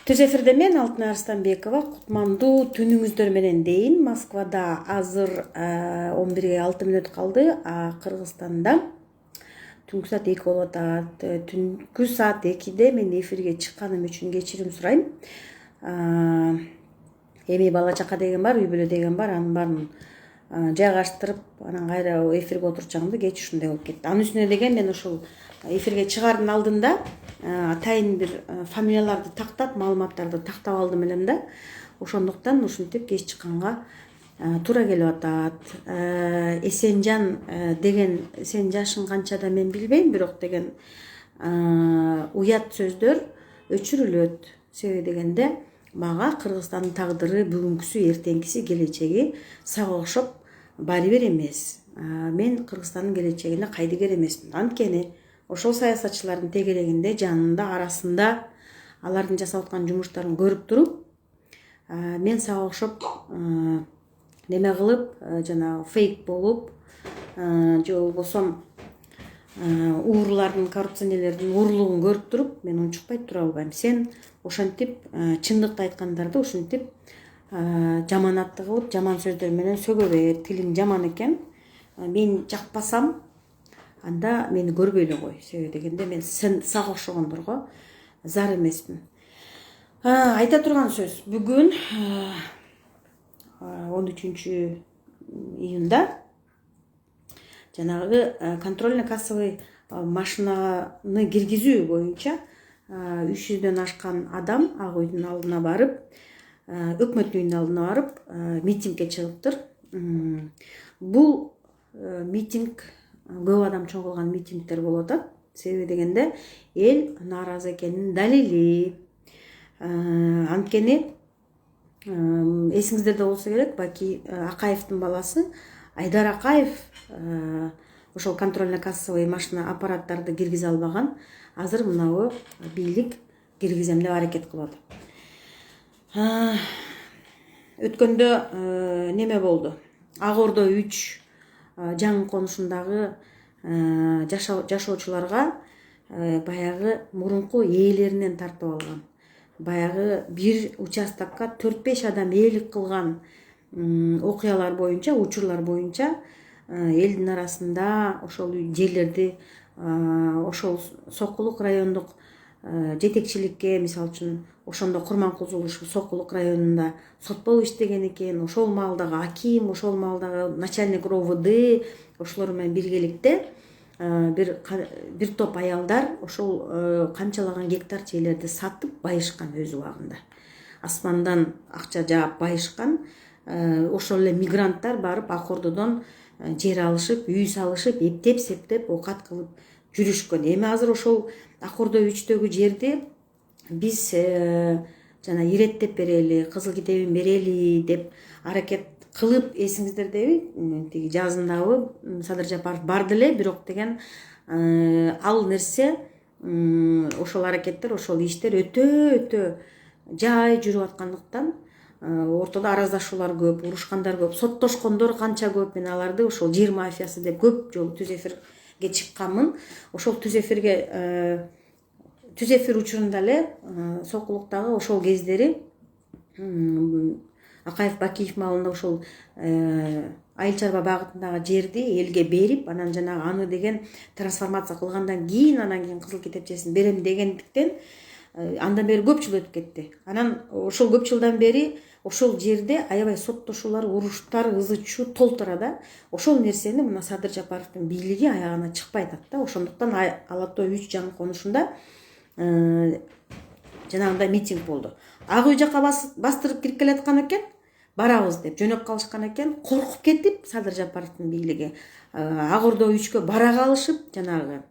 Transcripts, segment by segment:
Түз эфирде мен Алтын Арыстанбекова. Кутмандуу түнүңүздөр менен дейин. Москвада азыр 11-ге 6 мүнөт калды. Кыргызстанда түнкү саат 2 болуп атат. Түнкү саат 2-де мен эфирге чыкканым үчүн кечирим сурайм. Эми бала чака деген бар, үй бүлө деген бар. Анын баарын жайгаштырып, анан кайра эфирге отурчагымда кеч ушундай болуп кетти. Анын үстүнө деген мен ошол эфирге чыгаардын алдында атайын бир фамилияларды тактап, маалыматтарды тактап алдым элем да. Ошондуктан ушинтип кеч чыкканга туура келип атат. Эсенжан деген, сен жашың канчада мен билбейм, бирок деген уят сөздөр өчүрүлөт. Себеби дегенде мага Кыргызстандын тагдыры, бүгүнкүсү, эртеңкиси, келечеги сага окшоп баары бир эмес. Мен Кыргызстандын келечегине кайдыгер эмесмин. Анткени ошол саясатчылардын тегерегинде, жанында, арасында алардын жасап аткан жумуштарын көрүп туруп, мен сага окшоп неме кылып, жана фейк болуп, же болбосо уурлардын, коррупционерлердин уурлугун көрүп туруп, мен унчукпай тура албайм. Сен ошентип чындыкты айткандарды ушинтип жаманатты кылып, жаман сөздөр менен сөгө бер. Тилиң жаман экен. Мен жакпасам, анда мени көрбөй эле кой. Себеби дегенде мен сен сага окшогондорго зар эмесмин. Айта турган сөз. Бүгүн 13-июнда жанагы контрольно-кассовый машинаны киргизүү боюнча 300дөн ашкан адам Ак үйдүн алдына барып, өкмөттүн үйүнүн алдына барып, митингге чыгыптыр. Бул митинг көп адам чогулган митингдер болуп атат. Себеби дегенде эл нааразы экенин далили. Анткени эсиңиздерде болсо керек, Баки Акаевдин баласы Айдар Акаев ошол контрольно-кассовый машина аппараттарды киргизе албаган. Азыр мынабу бийлик киргизем деп аракет кылып атат. Өткөндө неме болду? Ак Ордо 3 жаңы конушундагы жашоочуларга баягы мурунку ээлеринен тартып алган. Баягы бир участокко 4-5 адам ээлик кылган окуялар боюнча, учурлар боюнча элдин арасында ошол жерлерди ошол Сокулук райондук жетекчиликке, мисалы үчүн ошондо Курманкулжул Сокулук районунда сот болуп иштеген экен. Ошол маалдагы аким, ошол маалдагы начальник РОВД ошолор менен биргеликте бир топ аялдар ошол канчалаган гектар жерлерди сатып байышкан өз убагында. Асмандан акча жаап байышкан. Ошол эле мигранттар барып Ак Ордодон жер алышып, үй салышып, эптеп-септеп, окат кылып жүрүшкөн. Эми азыр ошол Ак Ордо 3-төгү жерди биз жана иреттеп берели, кызыл китебин берели деп аракет кылып, эсиңиздердеби, тиги жазындагы Садыр Жапаров барды эле, бирок деген ал нерсе, ошол аракеттер, ошол иштер өтө жай жүрүп аткандыктан ортодо араздашуулар көп, урушкандар көп, соттошкондор канча көп. Мен аларды ошол жер мафиясы деп көп жолу түз эфирге чыкканмын. Ошол түз эфир учурунда эле Сокулуктагы ошол кездери Акаев Бакиев маалында ошол айыл чарба багытындагы жерди элге берип, анан жанагы аны деген трансформация кылгандан кийин, анан кийин кызыл китепчесин берем дегендиктен андан бери көп жыл өтүп кетти. Анан ошол көп жылдан бери ошол жерде аябай соттошуулар, уруштар, ызы-чуу толтура. Ошол нерсени мына Садыр Жапаровдун бийлиги аягына чыкпай атат да. Ошондуктан Алатоо 3 жаңы конушунда жанагындай митинг болду. Ак үй жака бастырып кирип келаткан экен, барабыз деп жөнөп калышкан экен. Коркуп кетип Садыр Жапаровдун бийлиги Ак Ордо 3кө бара калышып, жанагы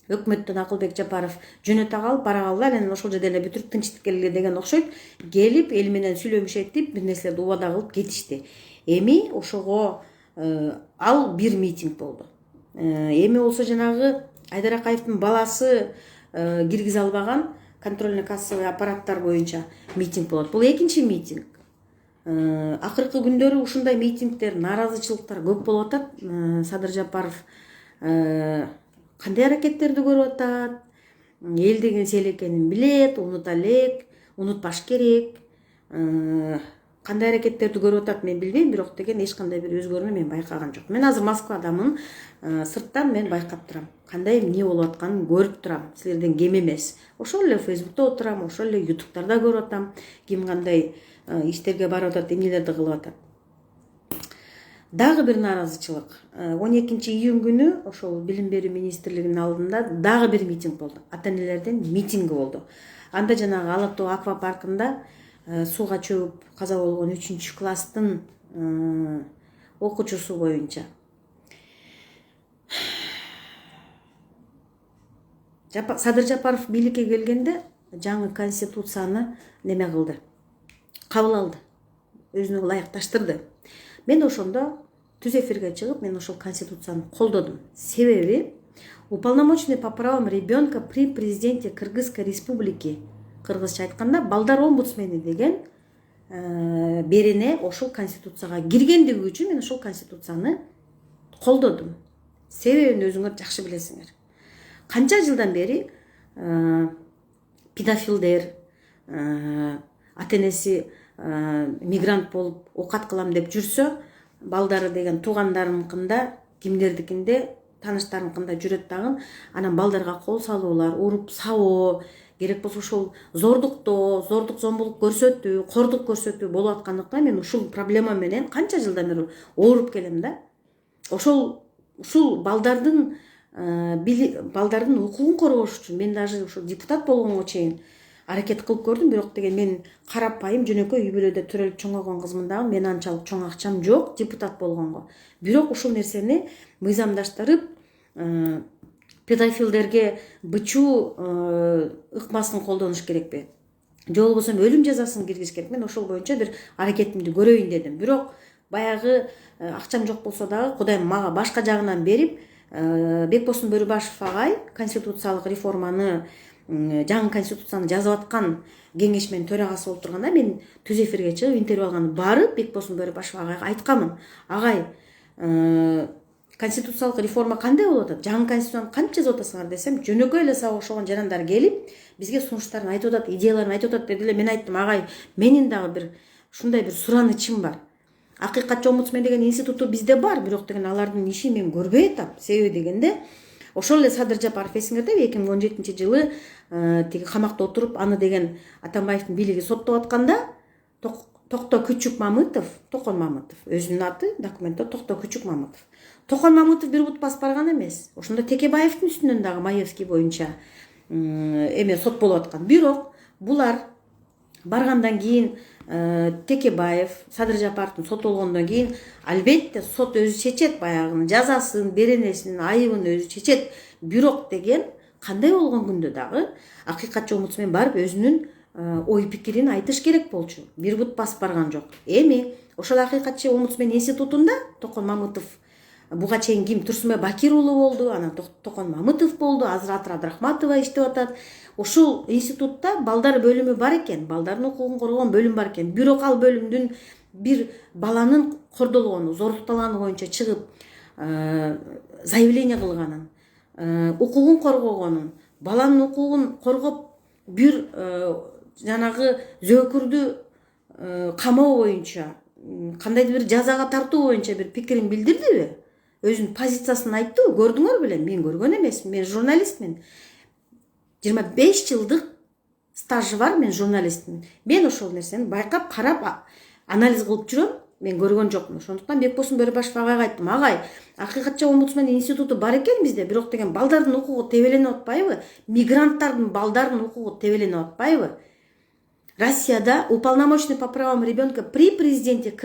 өкмөттөн Акылбек Жапаров жөнөтө калып, бара калды. Анан ошол жерде эле бүтүрүп тынчтык келгиле деген окшойт. Келип эл менен сүйлөмүш этип, бир нерселерди убада кылып кетишти. Эми ошого ал бир митинг болду. Эми болсо жанагы Айдар Акаевдин баласы киргизе албаган контрольно-кассовый аппараттар боюнча митинг болот. Бул экинчи митинг. Акыркы күндөрү ушундай митингдер, нааразычылыктар көп болуп атат. Садыр Жапаров кандай аракеттерди көрүп атат, эл деген сел экенин билет, унута элек. унутпаш керек. Кандай аракеттерди көрүп атат мен билбейм, бирок деген эч кандай бир өзгөрүүнү мен байкаган жок. Мен азыр Москвадамын, сырттан мен байкап турам. Кандай эмне болуп атканын көрүп турам. Силерден кем эмес. Ошол эле Фейсбукта отурам, ошол эле ютубтарда көрүп атам. Ким кандай иштерге барып атат, эмнелерди кылып атат. Дагы бир нааразычылык. 12-июнь күнү ошол билим берүү министрлигинин алдында дагы бир митинг болду. Ата-энелердин митинги болду. Анда жанагы Ала Тоо аквапаркында сууга чөгүп каза болгон 3-класстын окуучусу боюнча Садыр Жапаров бийликке келгенде жаңы конституцияны неме кылды, кабыл алды, өзүнө ылайыкташтырды. Мен ошондо түз эфирге чыгып, мен ошол конституцияны колдодум. Себеби уполномоченный по правам ребенка при президенте Кыргызской республики, кыргызча айтканда балдар омбудсмени деген берене ошол конституцияга киргендиги үчүн мен ошол конституцияны колдодум. Себебин өзүңөр жакшы билесиңер. Канча жылдан бери педофилдер, ата-энеси мигрант болуп окат кылам деп жүрсө, балдары деген туугандарыныкында, кимдердикинде, тааныштарыныкында жүрөт дагы, анан балдарга кол салуулар, уруп сабоо, керек болсо ошол зордуктоо, зордук зомбулук көрсөтүү, кордук көрсөтүү болуп аткандыктан мен ушул проблема менен канча жылдан бери ооруп келем да. Ушул балдардын укугун коргош үчүн мен даже ушул депутат болгонго чейин аракет кылып көрдүм, бирок деген мен карапайым жөнөкөй үй бүлөдө төрөлүп чоңойгон кызмын дагы, мен анчалык чоң акчам жок депутат болгонго. Бирок ушул нерсени мыйзамдаштырып, педофилдерге бычуу ыкмасын колдонуш керекпи? Же болбосо өлүм жазасын киргизиш керек? Мен ошол боюнча бир аракетимди көрөйүн дедим. Бирок баягы акчам жок болсо дагы Кудайым мага башка жагынан берип, Бекбосун Бөрүбашев агай конституциялык реформаны, жаңы конституцияны жазып аткан кеңешменин төрагасы болуп турганда мен түз эфирге чыгып интервью алганы барып Бекбосун Бөрүбашев агайга айтканмын. Агай, конституциялык реформа кандай болуп атат? Жаңы конституцияны кантип жазып атасыңар десем, жөнөкөй эле сага окшогон жарандар келип, бизге сунуштарын айтып атат, идеяларын айтып атат деди эле. Мен айттым, агай, менин дагы бир ушундай бир суранычым бар. Акыйкатчы омбудсмен деген институту бизде бар, бирок деген алардын ишин мен көрбөй атам. Себеби дегенде, ошол эле Садыр Жапаров эсиңердеби, 2017-жылы тиги камакта отуруп, аны деген Атамбаевдин бийлиги соттоп атканда, Токто Күчүк Мамытов, Токон Мамытов, өзүнүн аты документте Токто Күчүк Мамытов. Токон Мамытов бир бут басып барган эмес. Ошондо Текебаевдин үстүнөн дагы Маевский боюнча сот болуп аткан. Бирок булар баргандан кийин Текебаев, Садыр Жапаровдун сот болгондон кийин албетте сот өзү чечет, баягынын жазасын, беренесин, айыбын өзү чечет. Бирок деген кандай болгон күндө дагы акыйкатчы омбудсмен барып өзүнүн ой пикирин айтыш керек болчу. Бир бут басып барган жок. Эми ошол акыйкатчы омбудсмен институтунда Токон Мамытов, буга чейин ким, Турсунбай Бакир уулу болду, анан Токон Мамытов болду, азыр Атыр Абдрахматова иштеп атат. Ушул институтта балдар бөлүмү бар экен, балдардын укугун коргогон бөлүм бар экен. Бирок ал бөлүмдүн бир баланын кордолгону, зорлукталганы боюнча чыгып заявление кылганын, укугун коргогонун, баланын укугун коргоп, бир жанагы зөөкүрдү камоо боюнча, кандайдыр бир жазага тартуу боюнча бир пикирин билдирдиби? Өзүнүн позициясын айттыбы? Көрдүңөр беле? Мен көргөн эмесмин, мен журналистмин. 25 жылдык стажы бар, мен журналистмин. Мен ошол нерсени байкап, карап, анализ кылып жүрөм. Мен көргөн жокмун. Ошондуктан Бекбосун Бөрүбашев агайга айттым, агай, акыйкатчы омбудсмен институту бар экен бизде, бирок деген балдардын укугу тебеленип атпайбы? Мигранттардын балдардын укугу тебеленип атпайбы? Россияда уполномоченный по правам ребенка при президенте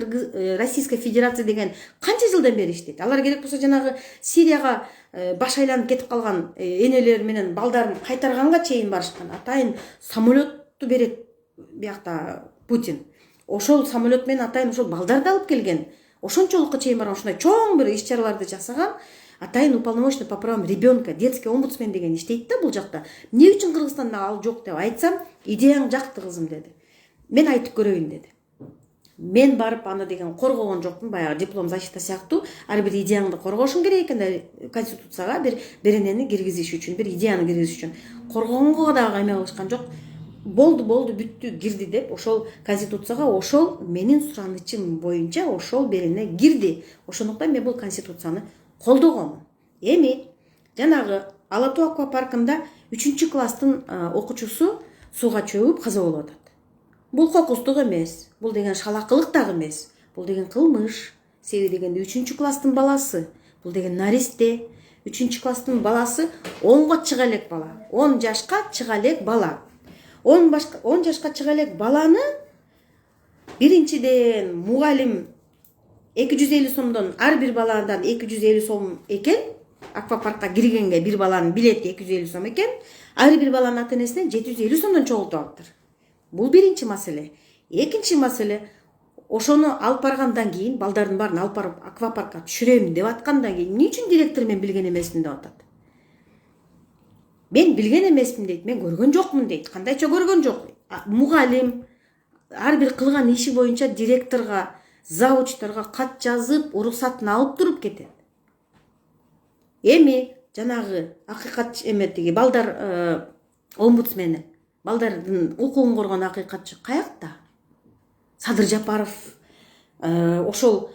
Российской Федерации деген канча жылдан бери иштейт. Алар керек болсо жанагы Сирияга баш айланып кетип калган энелер менен балдарын кайтарганга чейин барышкан. Атайын самолетту берет биякта Путин. Ошол самолет менен атайын ошол балдарды алып келген. Ошончолукка чейин барган, ушундай чоң бир иш-чараларды жасаган. Атайын уполномоченный по правам ребенка, детский омбудсмен деген иштейт да бул жакта. Эмне үчүн Кыргызстанда ал жок деп айтсам, идеяң жакты кызым деди. Мен айтып көрөйүн деди. Мен барып аны деген коргогон жокмун, баягы диплом защита сыяктуу, ар бир идеяңды коргошуң керек экен да, конституцияга бир беренени киргизиш үчүн, бир идеяны киргизиш үчүн. Коргогонго дагы эме кылышкан жок. болду бүттү кирди деп ошол конституцияга ошол менин суранычым боюнча ошол берене кирди. Ошондуктан мен бул конституцияны колдогом. Эми жанагы Ала Тоо аквапаркында 3-класстын окуучусу сууга чөгүп каза болуп атат. Бул кокустук эмес, бул деген шалакылык дагы эмес, бул деген кылмыш. Себеби дегенде 3-класстын баласы, бул деген наристе. 3-класстын баласы 10га чыга элек бала, 10 жашка чыга элек бала. 10 жашка чыга элек баланы биринчиден мугалим 250 сомдон ар бир баладан 250 сом экен. Аквапаркка киргенге бир баланын билети 250 сом экен. Ар бир баланын ата энесинен 750 сомдон чогултуп алыптыр. Бул биринчи маселе. Экинчи маселе, ошону алып баргандан кийин, балдардын баарын алып барып аквапаркка түшүрөм деп аткандан кийин, эмне үчүн директор мен билген эмесмин деп атат? Мен билген эмесмин дейт, мен көргөн жокмун дейт. Кандайча көргөн жок? Мугалим ар бир кылган иши боюнча директорго, завучторго кат жазып, уруксатын алып туруп кетет. Эми жанагы акыйкат эметиги балдар омбудсмени, балдардын укугун коргон акыйкатчы каякта? Садыр Жапаров ошол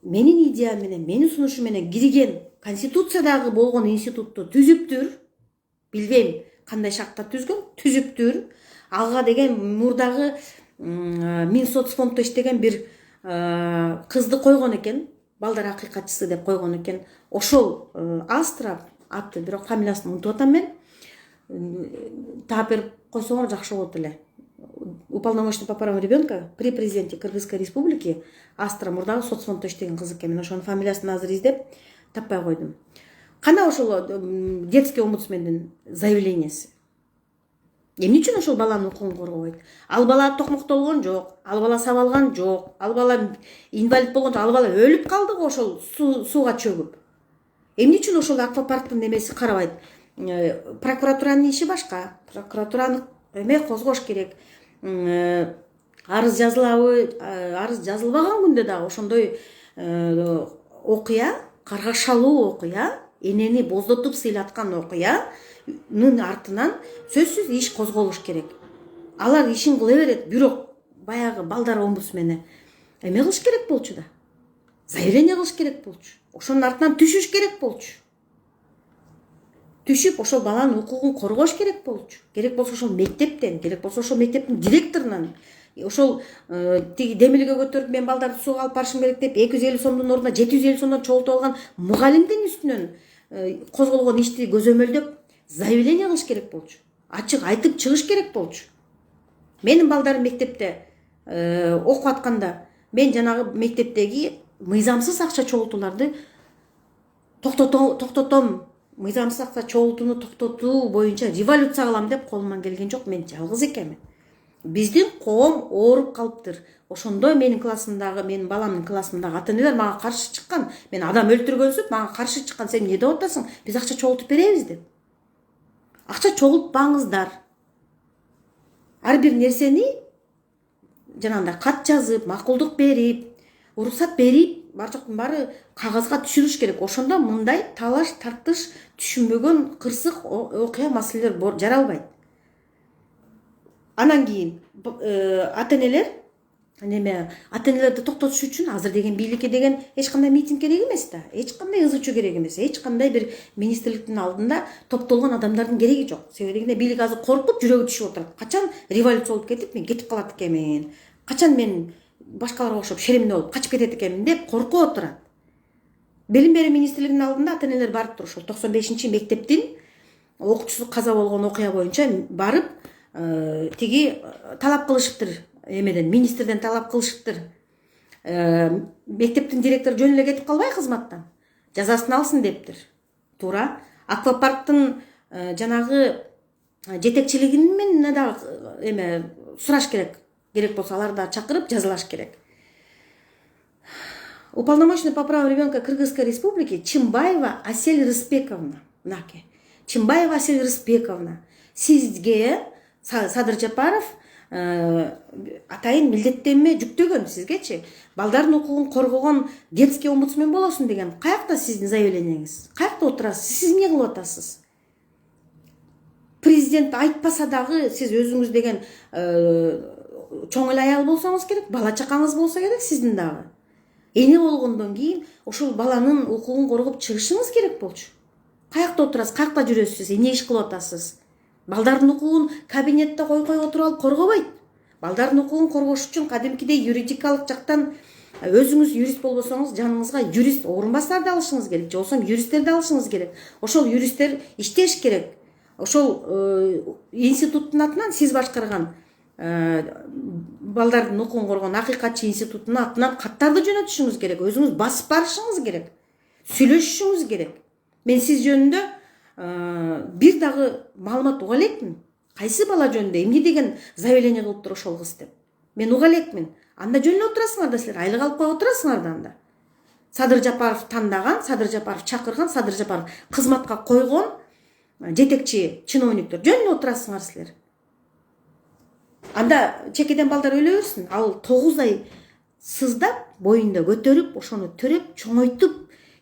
менин идеям менен, менин сунушум менен кирген конституциядагы болгон институтту түзүптүр. Билбейм кандай шарттар түзүптүр. Алга деген мурдагы Минсоцфонддо иштеген бир кызды койгон экен, балдар акыйкатчысы деп койгон экен. Ошол Астра аты, бирок фамилиясын унутуп атам мен. Таап берип койсоңор жакшы болот эле. Уполномоченный по правам ребенка при президенте Кыргызской республики Астра мурдагы соцфонддо иштеген кыз экен. Мен ошонун фамилиясын азыр издеп таппай койдум. Кана ошол детский омбудсмендин заявлениясы? Эмне үчүн ошол баланын укугун коргобойт? Ал бала токмоктолгон жок, ал бала сабалган жок, ал бала инвалид болгон жок, ал бала өлүп калды го ошол сууга чөгүп. Эмне үчүн ошол аквапарктын немеси карабайт? Прокуратуранын иши башка. Прокуратураны эме козгош керек. Арыз жазылабы, арыз жазылбаган күндө дагы ошондой окуя, каргашалуу окуя, энени боздотуп сыйлаткан окуянын артынан сөзсүз иш козголуш керек. Алар ишин кыла берет, бирок баягы балдар омбудсмени эме кылыш керек болчу да. Заявление кылыш керек болчу. Ошонун артынан түшүш керек болчу. Түшүп ошол баланын укугун коргош керек болчу. Керек болсо ошол мектептен, керек болсо ошол мектептин директорунан, ошол тиги демилге көтөрүп мен балдарды сууга алып барышым керек деп 250 сомдун ордуна 750 сомдон чогултуп алган мугалимдин үстүнөн козголгон ишти көзөмөлдөп заявление кылыш керек болчу. Ачык айтып чыгыш керек болчу. Менин балдарым мектепте окуп атканда мен жанагы мектептеги мыйзамсыз акча чогултууларды токтотом, мыйзамсыз акча чогултууну токтотуу боюнча революция кылам деп колуман келген жок. Мен жалгыз экенмин. Биздин коом ооруп калыптыр. Ошондо менин классымдагы, менин баламдын классындагы ата-энелер мага каршы чыккан. Мен адам өлтүргөнсүп, мага каршы чыккан. Сен эмне деп атасың? Биз акча чогултуп беребиз деп. Акча чогултпаңыздар. Ар бир нерсени жанагындай кат жазып, макулдук берип, уруксат берип, бар жоктун баары кагазга түшүрүш керек. Ошондо мындай талаш, тартыш, түшүнбөгөн кырсык окуя маселелер жаралбайт. Анан кийин ата-энелер ата-энелерди токтотуш үчүн азыр деген бийликке деген эч кандай митинг керек эмес да. Эч кандай ызы чуу керек эмес. Эч кандай бир министрликтин алдында топтолгон адамдардын кереги жок. Себеби дегенде бийлик азыр коркуп жүрөгү түшүп отурат. Качан революция болуп кетип мен кетип калат экенмин. Качан мен башкаларга окшоп шеремдүү болуп качып кетет экенмин деп коркуп отурат. Билим берүү министрлигинин алдында ата-энелер барыптыр. Ошол 95-мектептин окуучусу каза болгон окуя боюнча барып тиги талап кылышыптыр. Эмеден министрден талап кылышыптыр. Мектептин директору жөн эле кетип калбай кызматтан жазасын алсын дептир. Туура. Аквапарктын жанагы жетекчилигин менен дагы эме сураш керек. Керек болсо аларды да чакырып жазалаш керек. Уполномоченный по правам ребенка Кыргызской республики Чимбаева Асель Рыспековна. Чимбаева Асель Рыспековна. Сизге Садыр Жапаров атайын милдеттенме жүктөгөн сизгечи. Балдардын укугун коргогон детский омбудсмен болосун деген. Каякта сиздин заявлениеңиз? Каякта отурасыз? Сиз эмне кылып атасыз? Президент президент айтпаса дагы сиз өзүңүз деген чоң эле аял болсоңуз керек, бала чакаңыз болсо керек сиздин дагы. Эне болгондон кийин ошол баланын укугун коргоп чыгышыңыз керек болчу. Каякта отурасыз, каякта жүрөсүз, эмне иш кылып атасыз? Балдардын укугун кабинетте кой отуруп алып коргобойт. Балдардын укугун коргош үчүн кадимкидей юридикалык жактан өзүңүз юрист болбосоңуз жаныңызга юрист орун басарды алышыңыз керек, же болбосо юристтерди алышыңыз керек. Ошол юристтер иштеш керек. Ошол институттун атынан сиз башкарган балдардын укугун коргон акыйкатчы институттун атынан каттарды жөнөтүшүңүз керек. Өзүңүз басып барышыңыз керек. Сүйлөшүшүңүз керек. Мен сиз жөнүндө бир дагы маалымат уга элекмин. Кайсы бала жөнүндө эмне деген заявление кылыптыр ошол кыз деп. Мен уга элекмин. Анда жөн эле отурасыңар да силер айлык алып коюп отурасыңар да анда. Садыр Жапаров тандаган, Садыр Жапаров чакырган, Садыр Жапаров кызматка койгон жетекчи чиновниктер жөн эле отурасыңар силер. Анда чекеден балдар өлө берсин. Ал 9 ай сыздап, боюнда көтөрүп, ошону төрөп, чоңойтуп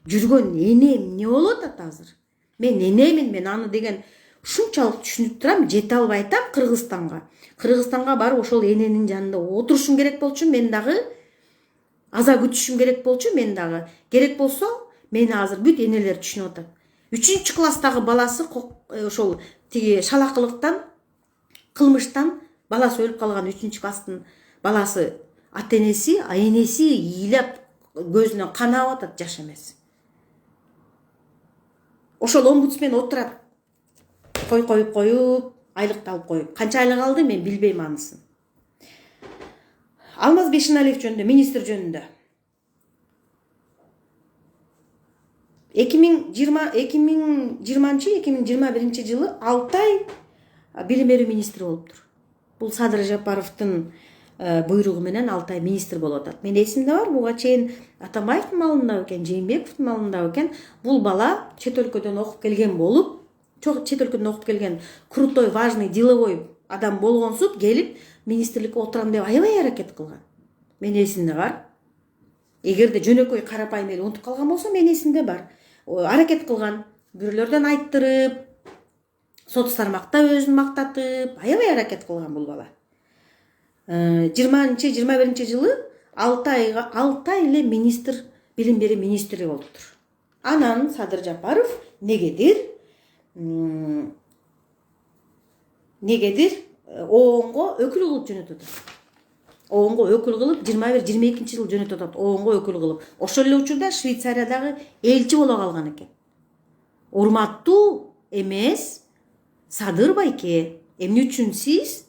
жүргөн эне эмне болуп атат азыр? Мен энемин, мен аны деген ушунчалык түшүнүп турам, жете албай айтам Кыргызстанга. Кыргызстанга барып ошол эненин жанында отурушум керек болчу, мен дагы аза күтүшүм керек болчу, мен дагы. Керек болсо, мени азыр бүт энелер түшүнүп атат. 3 класстагы баласы ошол тиги шалакылыктан, кылмыштан баласы өлүп калган 3 класстын баласы ата-энеси, энеси ыйлап көзүнөн кан агып атат, жаш эмес. Ошол омбудсмен отурат. Коюп, айлыкты алып коюп. Канча айлык алды мен билбейм анысын. Алмаз Бейшеналиев жөнүндө, министр жөнүндө. 2020-2021 жылы 6 ай билим берүү министри болуптур. Бул Садыр Жапаровдун буйругу менен 6 ай министр болуп атат. Мен эсимде бар, буга чейин Атамбаевдин малында экен, Жээнбековдун малында экен. Бул бала чет өлкөдөн окуп келген болуп, чет өлкөдөн окуп келген крутой, важный, деловой адам болгонсуп келип министрликке отурам деп аябай аракет кылган. Мен эсимде бар. Эгерде жөнөкөй карапайым эле унутуп калган болсо, мен эсимде бар. Аракет кылган, бирөөлөрдөн айттырып, сот тармакта өзүн мактатып, аябай аракет кылган бул бала. 20-21 жылы 6 ай эле министр, билим берүү министри болуптур. Анан Садыр Жапаров негедир ООНго өкүл кылып жөнөтүп атат. ООНго өкүл кылып 21-22 жылы жөнөтүп атат. ООНго өкүл кылып. Ошол эле учурда Швейцариядагы элчи боло калган экен. Урматтуу эмес Садыр байке, эмне үчүн сиз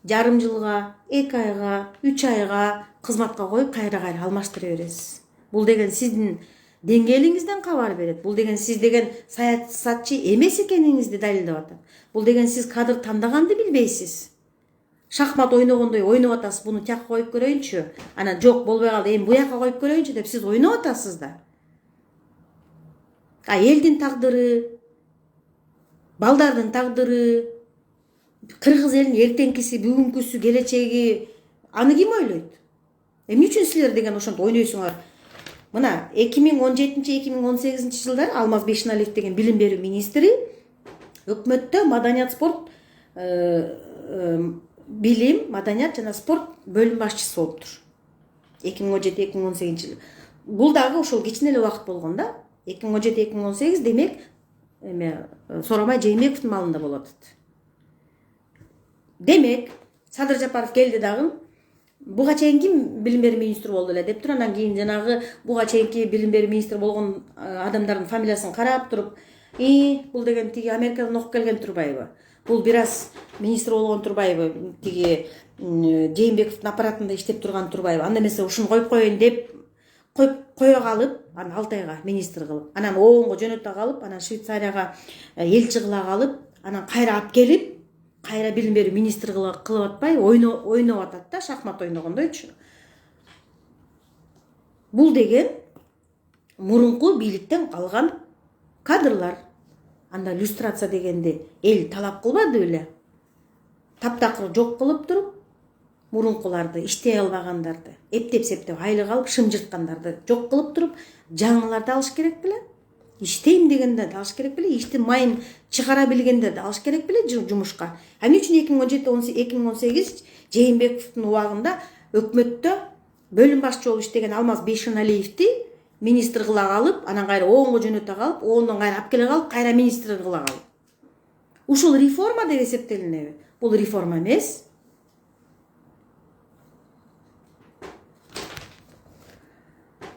жарым жылга, 2 айга, 3 айга кызматка коюп кайра алмаштыра бересиз? Бул деген сиздин деңгээлиңизден кабар берет. Бул деген сиз деген саясатчы эмес экениңизди далилдеп атат. Бул деген сиз кадыр тандаганды билбейсиз. Шахмат ойногондой ойноп атасыз, буну тияка коюп көрөйүнчү. Анан жок болбой калды, эми буяка коюп көрөйүнчү деп сиз ойноп атасыз да. Элдин тагдыры, балдардын тагдыры, кыргыз элинин эртеңкиси, бүгүнкүсү, келечеги аны ким ойлойт? Эмне үчүн силер деген ошентип ойнойсуңар? Мына 2017-2018 жылдары Алмаз Бейшеналиев деген билим берүү министри өкмөттө маданият, спорт, билим, маданият жана спорт бөлүм башчысы болуптур. 2017-2018 жылы. Бул дагы ошол кичине эле убакыт болгон да. 2017-2018 демек Соромай Жээнбековдун малында болуп атат. Демек, Садыр Жапаров келди дагы. Буга чейин ким билим берүү министри болду эле деп тур, андан кийин жанагы буга чейинки билим берүү министри болгон адамдардын фамилиясын карап туруп, бул деген тиги Америкадан окуп келген турбайбы? Бул бир аз министр болгон турбайбы? Тиги Жээнбековдун аппаратында иштеп турган турбайбы? Анда эмесе ушуну коюп коеюн деп кое калып, анан 6 айга министр кылып, анан ООНго жөнөтө калып, анан Швейцарияга элчи кыла калып, анан кайра алып келип, кайра билим берүү министр кылып атпай, ойноп атат да, шахмат ойногондойчу. Бул деген мурунку бийликтен калган кадрлар. Анда люстрация дегенди эл талап кылбады беле? Таптакыр жок кылып туруп, мурункуларды, иштей албагандарды, эптеп-септеп айлык алып шым жырткандарды жок кылып туруп, жаңыларды алыш керек беле? иштейм дегенде алыш керек беле, иштин майын чыгара билгенде да алыш керек беле жумушка. Эмне үчүн 2017-2018 Жээнбековдун убагында өкмөттө бөлүм башчы болуп иштеген Алмаз Бейшеналиевди министр кыла калып, анан кайра оонго жөнөтө калып, оондан кайра алып келе калып, кайра министр кыла калып. Ушул реформа деп эсептелинеби? Бул реформа эмес.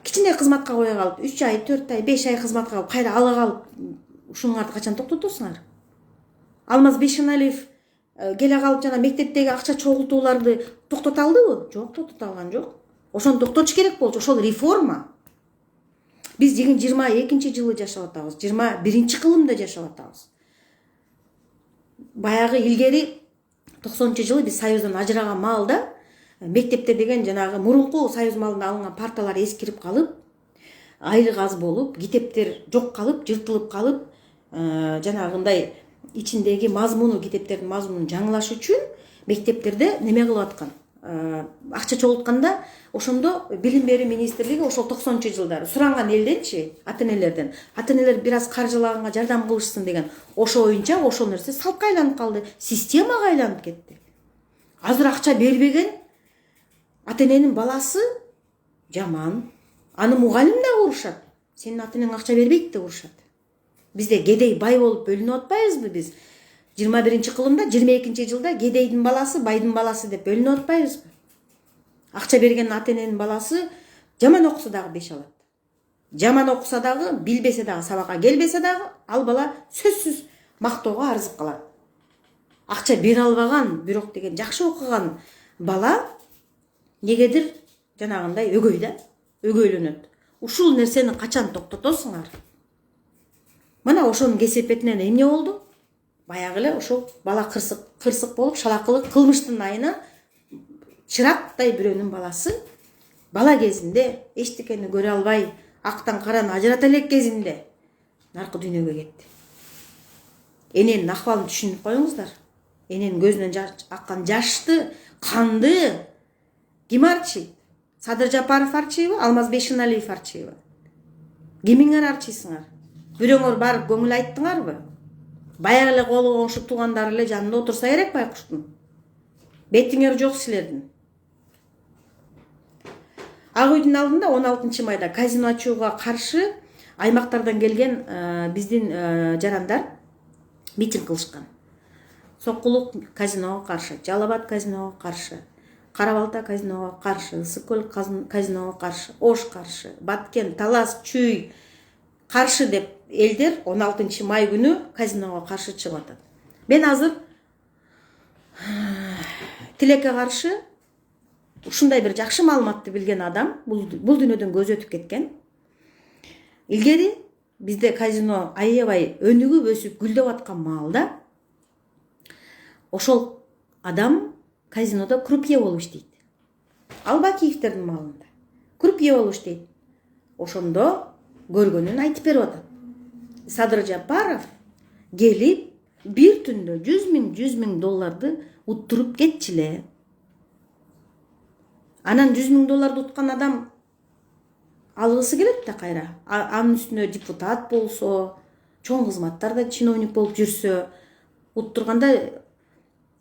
Кичине кызматка кое калып, 3 ай, 4 ай, 5 ай кызматка калып, кайра ала калып, ушуңарды качан токтотосуңар? Алмаз Бейшеналиев келе калып жана мектептеги акча чогултууларды токтото алдыбы? Жок, токтото алган жок. Ошону токтотуш керек болчу. Ошол реформа. Биз 22-жылы жашап атабыз, 21-кылымда жашап атабыз. Баягы илгери 90-жылы биз Союздан ажыраган маалда мектепте деген жанагы мурунку Союз маалында алынган парталар эскирип калып, айлык аз болуп, китептер жок калып, жыртылып калып, жанагындай ичиндеги мазмуну, китептердин мазмунун жаңылаш үчүн мектептерде неме кылып аткан. Акча чогултканда ошондо билим берүү министрлиги ошол 90-жылдары суранган элденчи, ата-энелерден. Ата-энелер бир аз каржылаганга жардам кылышсын деген. Ошо боюнча ошол нерсе салпка айланып калды, системага айланып кетти. Азыр акча бербеген ата-эненин баласы жаман. Аны мугалим да урушат. Сенин ата-энең акча бербейт деп урушат. Бизде кедей бай болуп бөлүнүп атпайбызбы биз? 21-кылымда, 22-жылда кедейдин баласы, байдын баласы деп бөлүнүп атпайбызбы? Акча берген ата-эненин баласы жаман окуса дагы 5 алат. Жаман окуса дагы, билбесе дагы, сабакка келбесе дагы, ал бала сөзсүз мактоого арзып калат. Акча бере албаган, бирок деген жакшы окуган бала негедир жанагындай өгөйлөнөт. Ушул нерсени качан токтотосуңар? Мына ошонун кесепетинен эмне болду? Баягы эле ошол бала кырсык болуп, шалакылык кылмыштын айына чырактай бирөөнүн баласы бала кезинде эчтекени көрө албай, актан караны ажырата элек кезинде наркы дүйнөгө кетти. Эненин акыбалын түшүнүп коюңуздар. Эненин көзүнөн аккан жашты, канды ким арчыйт? Садыр Жапаров арчыйбы, Алмаз Бейшеналиев арчыйбы? Кимиңер арчыйсыңар? Бирөөңөр барып көңүл айттыңарбы? Баягы эле колу коңшу туугандары эле жанында отурса керек байкуштун. Бетиңер жок силердин. Ак үйдүн алдында 16 майда казино ачууга каршы аймактардан келген биздин жарандар митинг кылышкан. Сокулук казиного каршы, Жалал Абад казиного каршы, Кара Балта казиного каршы, Ысык көл казиного каршы, Ош каршы, Баткен, Талас, Чүй каршы деп элдер 16 май күнү казиного каршы чыгып атат. Мен азыр тилекке каршы ушундай бир жакшы маалыматты билген адам, бул дүйнөдөн көзү өтүп кеткен. Илгери бизде казино аябай өнүгүп өсүп гүлдөп аткан маалда ошол адам казинодо крупье болуп иштейт. Албакиевдердин маалында крупье болуп иштейт. Ошондо көргөнүн айтып берип атат. Садыр Жапаров келип бир түндө 100 миң долларды уттуруп кетчиле. Анан 100 миң долларды уткан адам алгысы келет да кайра. Анын үстүнө депутат болсо, чоң кызматтарда чиновник болуп жүрсө, уттурганда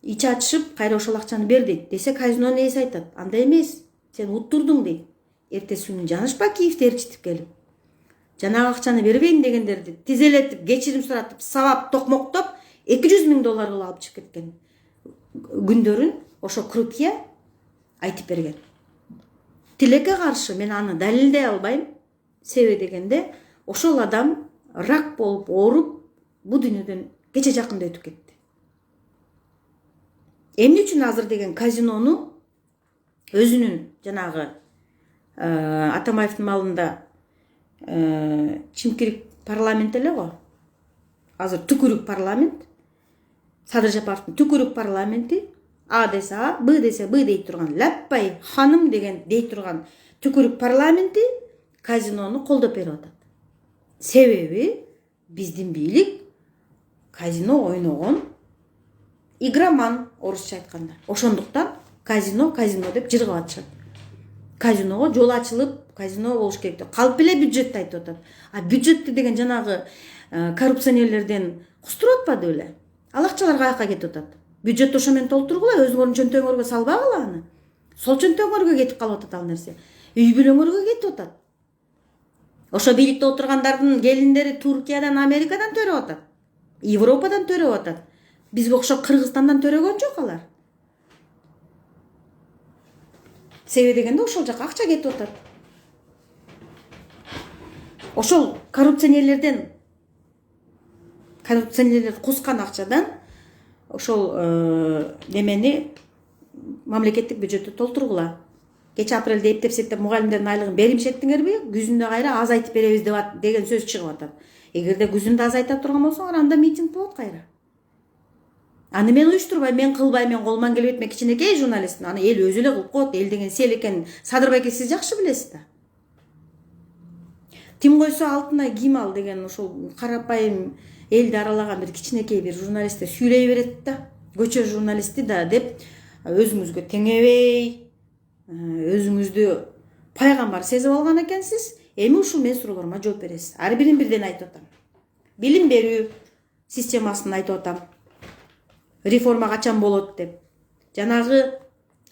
ичи ачышып, кайра ошол акчаны бер дейт. Десе казинонун ээси айтат, андай эмес, сен уттурдуң дейт. Эртеси күнү Жанышпа Киевди ээрчитип келип, жанагы акчаны бербейм дегендерди тизелетип, кечирим суратып, сабап, токмоктоп, 200 миң доллар кылып алып чыгып кеткен күндөрүн ошо крупье айтып берген. Тилекке каршы мен аны далилдей албайм. Себеби дегенде, ошол адам рак болуп, ооруп, бу дүйнөдөн кече жакында өтүп кетти. Эмне үчүн азыр деген казинону өзүнүн жанагы Атамаевдин маалында Чимкирик парламент эле го. Азыр түкүрүк парламент. Садыр Жапаровдун түкүрүк парламенти А десе А, Б десе Б дейт турган, Лаппай ханым деген дейт турган түкүрүк парламенти казинону колдоп берип атат. Себеби биздин бийлик казино ойногон игроман, орусча айтканда. Ошондуктан казино деп жыргап атышат. казиного жол ачылып казино болуш керек деп калп эле бюджетти айтып атат. А бюджетти деген жанагы коррупционерлерден кустуруп атпады беле? Ал акчалар каяка кетип атат? Бюджетти ошо менен толтургула, өзүңөрдүн чөнтөгүңөргө салбагыла аны. Сол чөнтөгүңөргө кетип калып атат ал нерсе. Үй бүлөңөргө кетип атат. Ошо бийликте отургандардын келиндери Туркиядан, Америкадан төрөп атат. Европадан төрөп атат. Бизге окшоп Кыргызстандан төрөгөн жок алар. Себеби дегенде ошол жака акча кетип атат. Ошол коррупционерлер кускан акчадан ошол немени мамлекеттик бюджетти толтургула. Кече апрелде эптеп-септеп мугалимдердин айлыгын беримишеттиңерби? Күзүндө кайра азайтып беребиз деген сөз чыгып атат. Эгерде күзүндө азайта турган болсоңор, анда митинг болот кайра. Аны мен уюштурбайм, мен кылбайм, мен колуман келбейт, мен кичинекей журналистмин. Аны эл өзү эле кылып коет. Эл деген сел экен. Садыр байке, сиз жакшы билесиз да. Тим койсо Алтынай Гимал деген ошол карапайым элди аралаган бир кичинекей бир журналистте сүйлөй берет да. Көчө журналисти да деп өзүңүзгө теңебей, өзүңүздү пайгамбар сезип алган экенсиз. Эми ушул мен суроолорума жооп бересиз. Ар бирин бирден айтып атам. Билим берүү системасын айтып атам. Реформа качан болот деп. Жанагы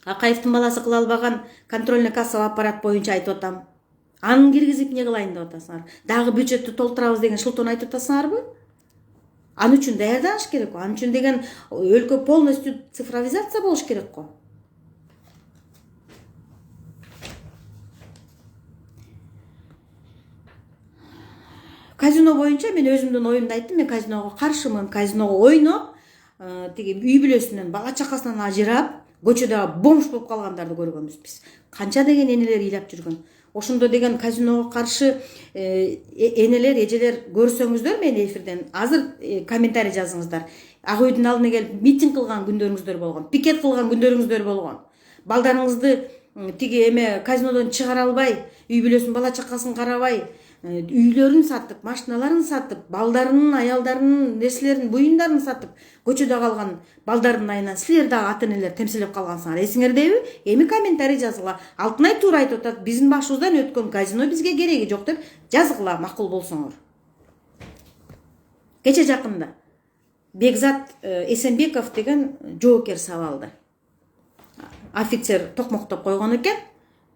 Акаевдин баласы кыла албаган контрольный кассовый аппарат боюнча айтып атам. Аны киргизип эмне кылайын деп атасыңар? Дагы бюджетти толтурабыз деген шылтоон айтып атасыңарбы? Аны үчүн даярданыш керек го. Аны үчүн деген өлкө полностью цифровизация болуш керек го. Казино боюнча мен өзүмдүн оюмду айттым. Мен казиного каршымын. Казиного ойноп, тиги үй бүлөсүнөн, бала чакасынан ажырап, көчөдө бомж болуп калгандарды көргөнбүз биз. Канча деген энелер ыйлап жүргөн. Ошондо деген казиного каршы энелер, эжелер көрсөңүздөр мени эфирден азыр комментарий жазыңыздар. Ак үйдүн алдына келип митинг кылган күндөрүңүздөр болгон, пикет кылган күндөрүңүздөр болгон. Балдарыңызды тиги эме казинодон чыгара албай, үй бүлөсүн, бала чакасын карабай, үйлөрүн сатып, машиналарын сатып, балдарынын, аялдарынын нерселерин, буюмдарын сатып, көчөдө калган балдардын айынан силер дагы ата энелер темселеп калгансыңар. Эсиңердеби? Эми комментарий жазгыла. Алтынай туура айтып атат. Биздин башыбыздан өткөн казино бизге кереги жок деп жазгыла, макул болсоңор. Кече жакында Бекзат Эсенбеков деген жоокер сабалды. Офицер токмоктоп койгон экен.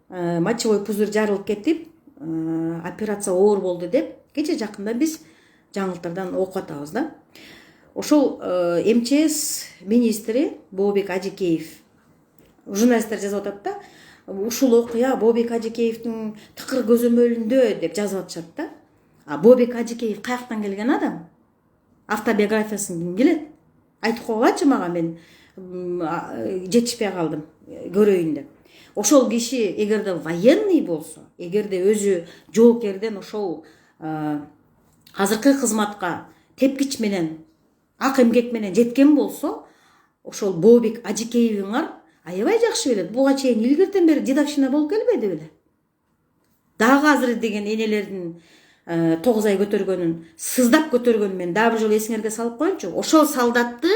Мочевой пузырь жарылып кетип, операция оор болду деп кече жакында биз жаңылыктардан окуп атабыз да. Ошол МЧС министри Бообек Ажикеев журналисттер жазып атат да. Ушул окуя Бообек Ажикеевдин тыкыр көзөмөлүндө деп жазып атышат да. А Бообек Ажикеев каяктан келген адам? Автобиографиясын ким билет? Айтып койгачы мага, мен жетишпей калдым көрөйүн деп. Ошол киши эгерде военный болсо, эгерде өзү жоокерден ошол азыркы кызматка тепкич менен, ак эмгек менен жеткен болсо, ошол Бообек Ажикеевиңар аябай жакшы билет. Буга чейин илгертен бери дедовщина болуп келбеди беле? Дагы азыр деген энелердин 9 ай көтөргөнүн, сыздап көтөргөнүн мен дагы бир жолу эсиңерге салып коеюнчу. Ошол солдатты,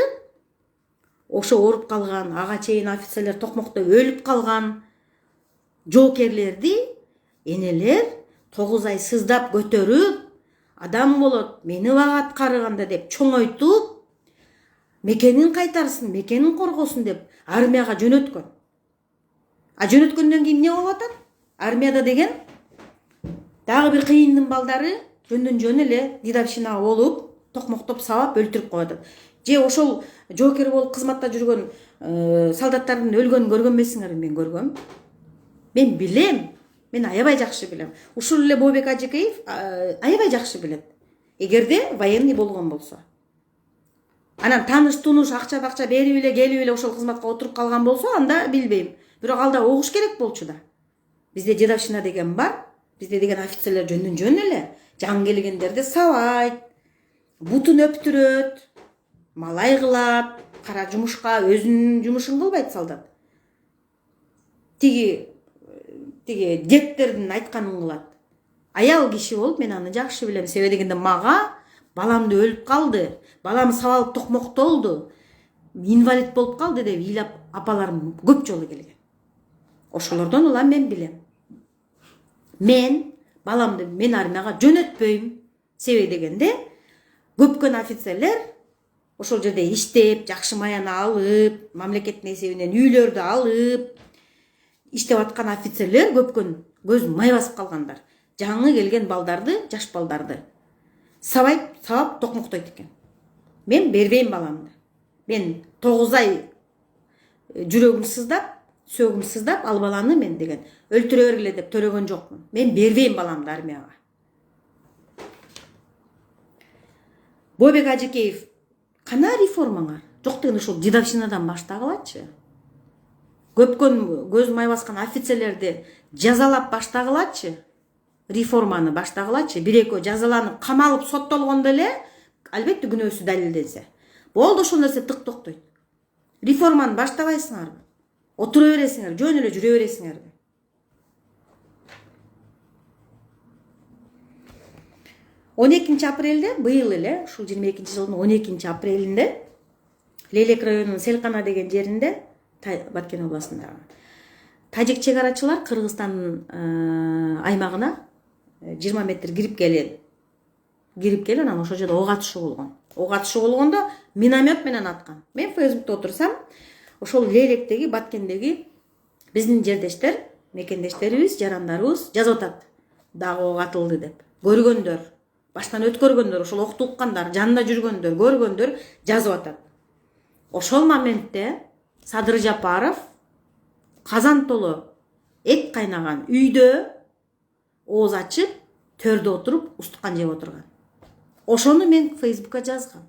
ошо ооруп калган, ага чейин офицерлер токмокто өлүп калган жоокерлерди энелер 9 ай сыздап көтөрүп, адам болот, мени багат карыганда деп чоңойтуп, мекенин кайтарсын, мекенин коргосун деп армияга жөнөткөн. А жөнөткөндөн кийин эмне болуп атат? Армияда деген дагы бир кыйындын балдары жөндөн жөн эле дедовщина болуп, токмоктоп сабап өлтүрүп коюп атат. Же ошол жоокер болуп кызматта жүргөн солдаттардын өлгөнүн көргөн эмессиңерби? Мен көргөм. Мен билем. Мен аябай жакшы билем. Ушул эле Бообек Ажикеев аябай жакшы билет. Эгерде военный болгон болсо. Анан тааныш-тунуш акча берип эле, келип эле ошол кызматка отуруп калган болсо, анда билбейм. Бирок алда огуш керек болчу да. Бизде дедовщина деген бар. Бизде деген офицерлер жөндөн жөн эле жан келгендерди сабайт, бутун өптүрөт, малай кылат, кара жумушка өзүнүн жумушун кылбайт солдат. Тиги деттердин айтканын кылат. Аял киши болуп мен аны жакшы билем. Себеби дегенде мага баламды өлүп калды, балам сабалып токмоктолду, инвалид болуп калды деп ыйлап апаларым көп жолу келген. Ошолордон улам мен билем. Мен баламды мен армияга жөнөтпөйм. Себеби дегенде көпкөн офицерлер ошол жерде иштеп, жакшы маяны алып, мамлекеттин эсебинен үйлөрдү алып иштеп аткан офицерлер көпкөн көз май басып калгандар. Жаңы келген балдарды, жаш балдарды сабап токмоктойт экен. Мен бербейм баламды. Мен 9 ай жүрөгүм сыздап, сөөгүм сыздап, ал баланы мен деген өлтүрө бергиле деп төлөгөн жокмун. Мен бербейм баламды армияга. Бойбек Ажыкеев, кана реформаңар? Жок деген ошол дедовщинадан баштагылачы. Көпкөн көз май баскан офицерлерди жазалап баштагылачы. Реформаны баштагылачы. Бир-экөө жазаланып, камалып, соттолгондо эле албетте күнөөсү далилденсе. Болду, ошол нерсе тык токтойт. Реформаны баштабайсыңарбы? Отура бересиңер, жөн эле жүрө бересиңерби? Он 12 апрелде, быйыл эле, ушул 22 жылдын 12 апрелинде Лейлек районунун Селкана деген жеринде, Баткен областындагы тажик чек арачылар Кыргызстандын аймагына 20 метр кирип келген, анан ошол жерде ок атышуу болгон. Ок атышуу болгондо миномет менен аткан. Мен Фейсбукта отурсам, ошол Лейлектеги, Баткендеги биздин жердештер, мекендештерибиз, жарандарыбыз жазып атат. Дагы ок атылды деп. Көргөндөр, баштан өткөргөндөр, ошол окту уккандар, жанында жүргөндөр, көргөндөр жазып атат. Ошол моментте Садыр Жапаров казан толу эт кайнаган үйдө ооз ачып, төрдө отуруп, устукан жеп отурган. Ошону мен Фейсбукка жазгам.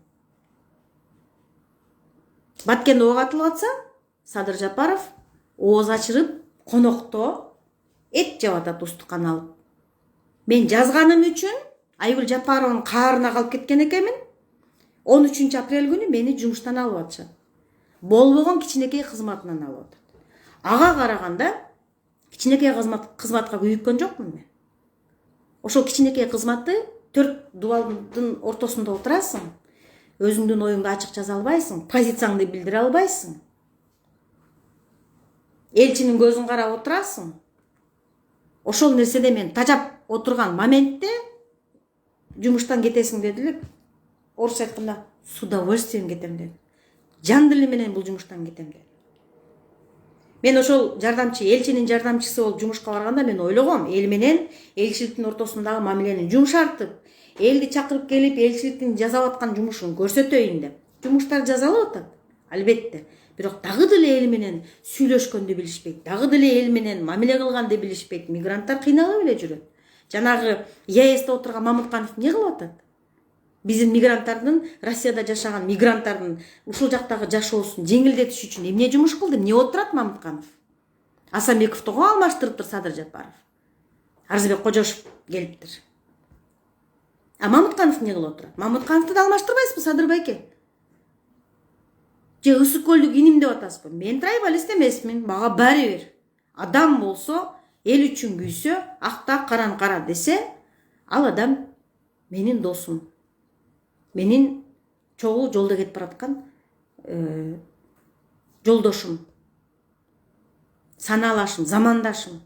Баткенде ок атылып атса, Садыр Жапаров ооз ачырып, конокто эт жеп атат, устукан алып. Мен жазганым үчүн Айгүл Жапаровдун каарына калып кеткен экенмин. 13 апрель күнү мени жумуштан алып атышат. Болбогон кичинекей кызматынан алып атат. Ага караганда кичинекей кызматка күйүккөн жокмун мен. Ошол кичинекей кызматты 4 дубалдын ортосунда отурасың. Өзүңдүн оюңду ачык жаза албайсың, позицияңды билдире албайсың. Элчинин көзүн карап отурасың. Ошол нерседе мен тажап отурган моментте жумуштан кетесиң дедилер. Орусча айтканда, с удовольствием кетем деди. Жан дили менен бул жумуштан кетем деди. Мен ошол жардамчы, элчинин жардамчысы болуп жумушка барганда мен ойлогом, эл менен элчиликтин ортосундагы мамилени жумшартып, элди чакырып келип, элчиликтин жасап аткан жумушун көрсөтөйүн деп. Жумуштар жасалып атат, албетте. Бирок дагы деле эл менен сүйлөшкөндү билишпейт, дагы деле эл менен мамиле кылганды билишпейт. Мигранттар кыйналып эле жүрөт. Жанагы ЯЭСте отурган Мамытканов эмне кылып атат? Биздин мигранттардын, Россияда жашаган мигранттардын ушул жактагы жашоосун жеңилдетиш үчүн эмне жумуш кылды? Эмне отурат Мамытканов? Асанбековду го алмаштырыптыр Садыр Жапаров. Арзыбек Кожошов келиптир. А Мамытканов эмне кылып отурат? Мамыткановду да алмаштырбайсызбы, Садыр байке? Же ысык көлдүк иним деп атасызбы? Мен трайбалист эмесмин, мага баары бир. Адам болсо, эл үчүн күйсө, акта каран кара десе, ал адам менин досум. Менин чогуу жолдо кетип бараткан жолдошум. Санаалашым, замандашым.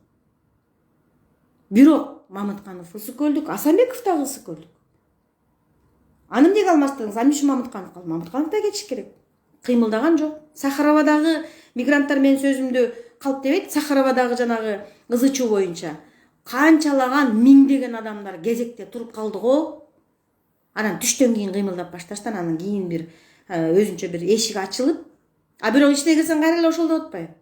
Бирок Мамытканов ысык көлдүк, Асанбеков дагы ысык көлдүк. Аны эмнеге алмаштырдыңыз? Ал үчүн Мамытканов калды. Мамытканов да кетиш керек. Кыймылдаган жок. Сахаровадагы мигранттар менин сөзүмдү калп дебейт. Сахаровадагы жанагы ызы чуу боюнча канчалаган миңдеген адамдар кезекте туруп калды го. Анан түштөн кийин кыймылдап башташтан, анан кийин бир өзүнчө бир эшик ачылып, а бирок ичине кирсең кайра эле ошол деп атпайбы?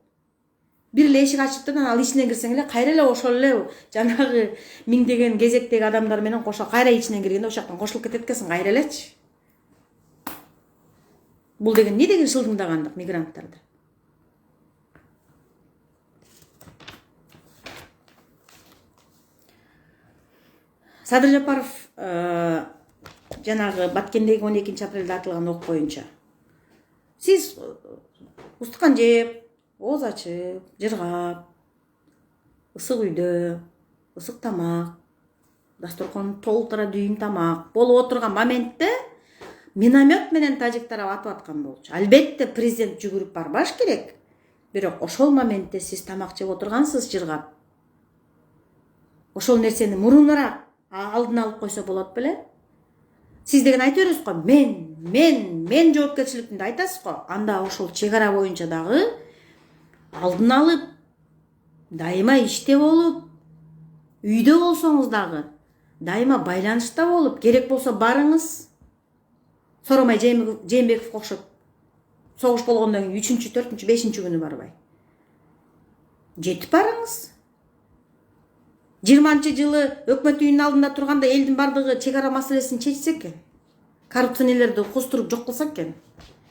Бир эле эшик ачып анан ал ичинен кирсең эле кайра эле ошол эле жанагы миңдеген кезектеги адамдар менен кошо кайра ичинен киргенде ошол жактан кошулуп кетет экенсиң кайра элечи. Бул деген эмне деген шылдыңдагандык мигранттарды? Садыр Жапаров жанагы Баткендеги 12 апрелде атылган ок боюнча. Сиз устукан жеп, ооз ачып, жыргап, ысык үйдө, ысык тамак, дасторкон толтура дүйүм тамак болуп отурган моментте миномет менен тажиктар атып аткан болчу. Албетте президент жүгүрүп барбаш керек. Бирок ошол моментте сиз тамак жеп отургансыз жыргап. ошол нерсени мурунураак алдын алып койсо болот беле. Сиз деген айтып бересиз го, мен жоопкерчиликтимди айтасыз го. Анда ошол чек ара боюнча дагы алдын алып, дайыма иште болуп, үйдө болсоңуз дагы дайыма байланышта болуп, керек болсо барыңыз. Соромай Жээнбековго окшоп согуш болгондон кийин 3-чү, 4-чү, 5-чү күнү барбай. Жетип барыңыз. 20-жылы өкмөт үйүнүн алдында турганда элдин бардыгы чек ара маселесин чечсе экен. Коррупционерлерди куустуруп жок кылса экен.